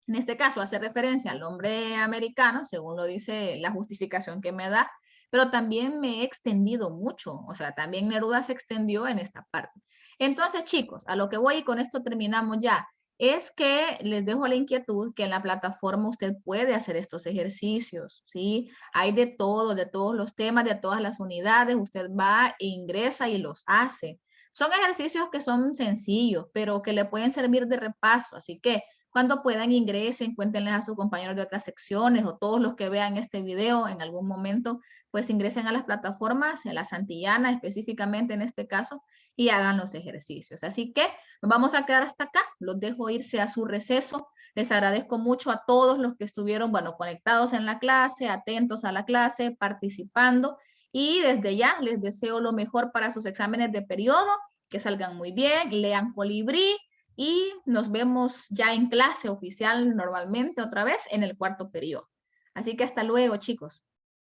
en este caso hace referencia al hombre americano, según lo dice la justificación que me da, pero también me he extendido mucho, o sea, también Neruda se extendió en esta parte. Entonces, chicos, a lo que voy y con esto terminamos ya, es que les dejo la inquietud que en la plataforma usted puede hacer estos ejercicios, ¿sí? Hay de todo, de todos los temas, de todas las unidades, usted va e ingresa y los hace. Son ejercicios que son sencillos, pero que le pueden servir de repaso, así que cuando puedan ingresen, cuéntenles a sus compañeros de otras secciones o todos los que vean este video en algún momento, pues ingresen a las plataformas, a la Santillana específicamente en este caso, y hagan los ejercicios. Así que nos vamos a quedar hasta acá, los dejo irse a su receso. Les agradezco mucho a todos los que estuvieron, bueno, conectados en la clase, atentos a la clase, participando. Y desde ya les deseo lo mejor para sus exámenes de periodo, que salgan muy bien, lean Colibrí y nos vemos ya en clase oficial normalmente otra vez en el cuarto periodo. Así que hasta luego, chicos.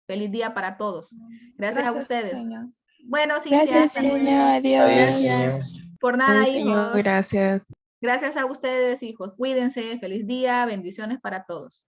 Feliz día para todos. Gracias a ustedes. señor. Bueno, Cintia, Gracias, hasta luego. señor. Adiós, Adiós. señor. Por nada, Adiós, señor, hijos. gracias. Gracias a ustedes, hijos. Cuídense. Feliz día. Bendiciones para todos.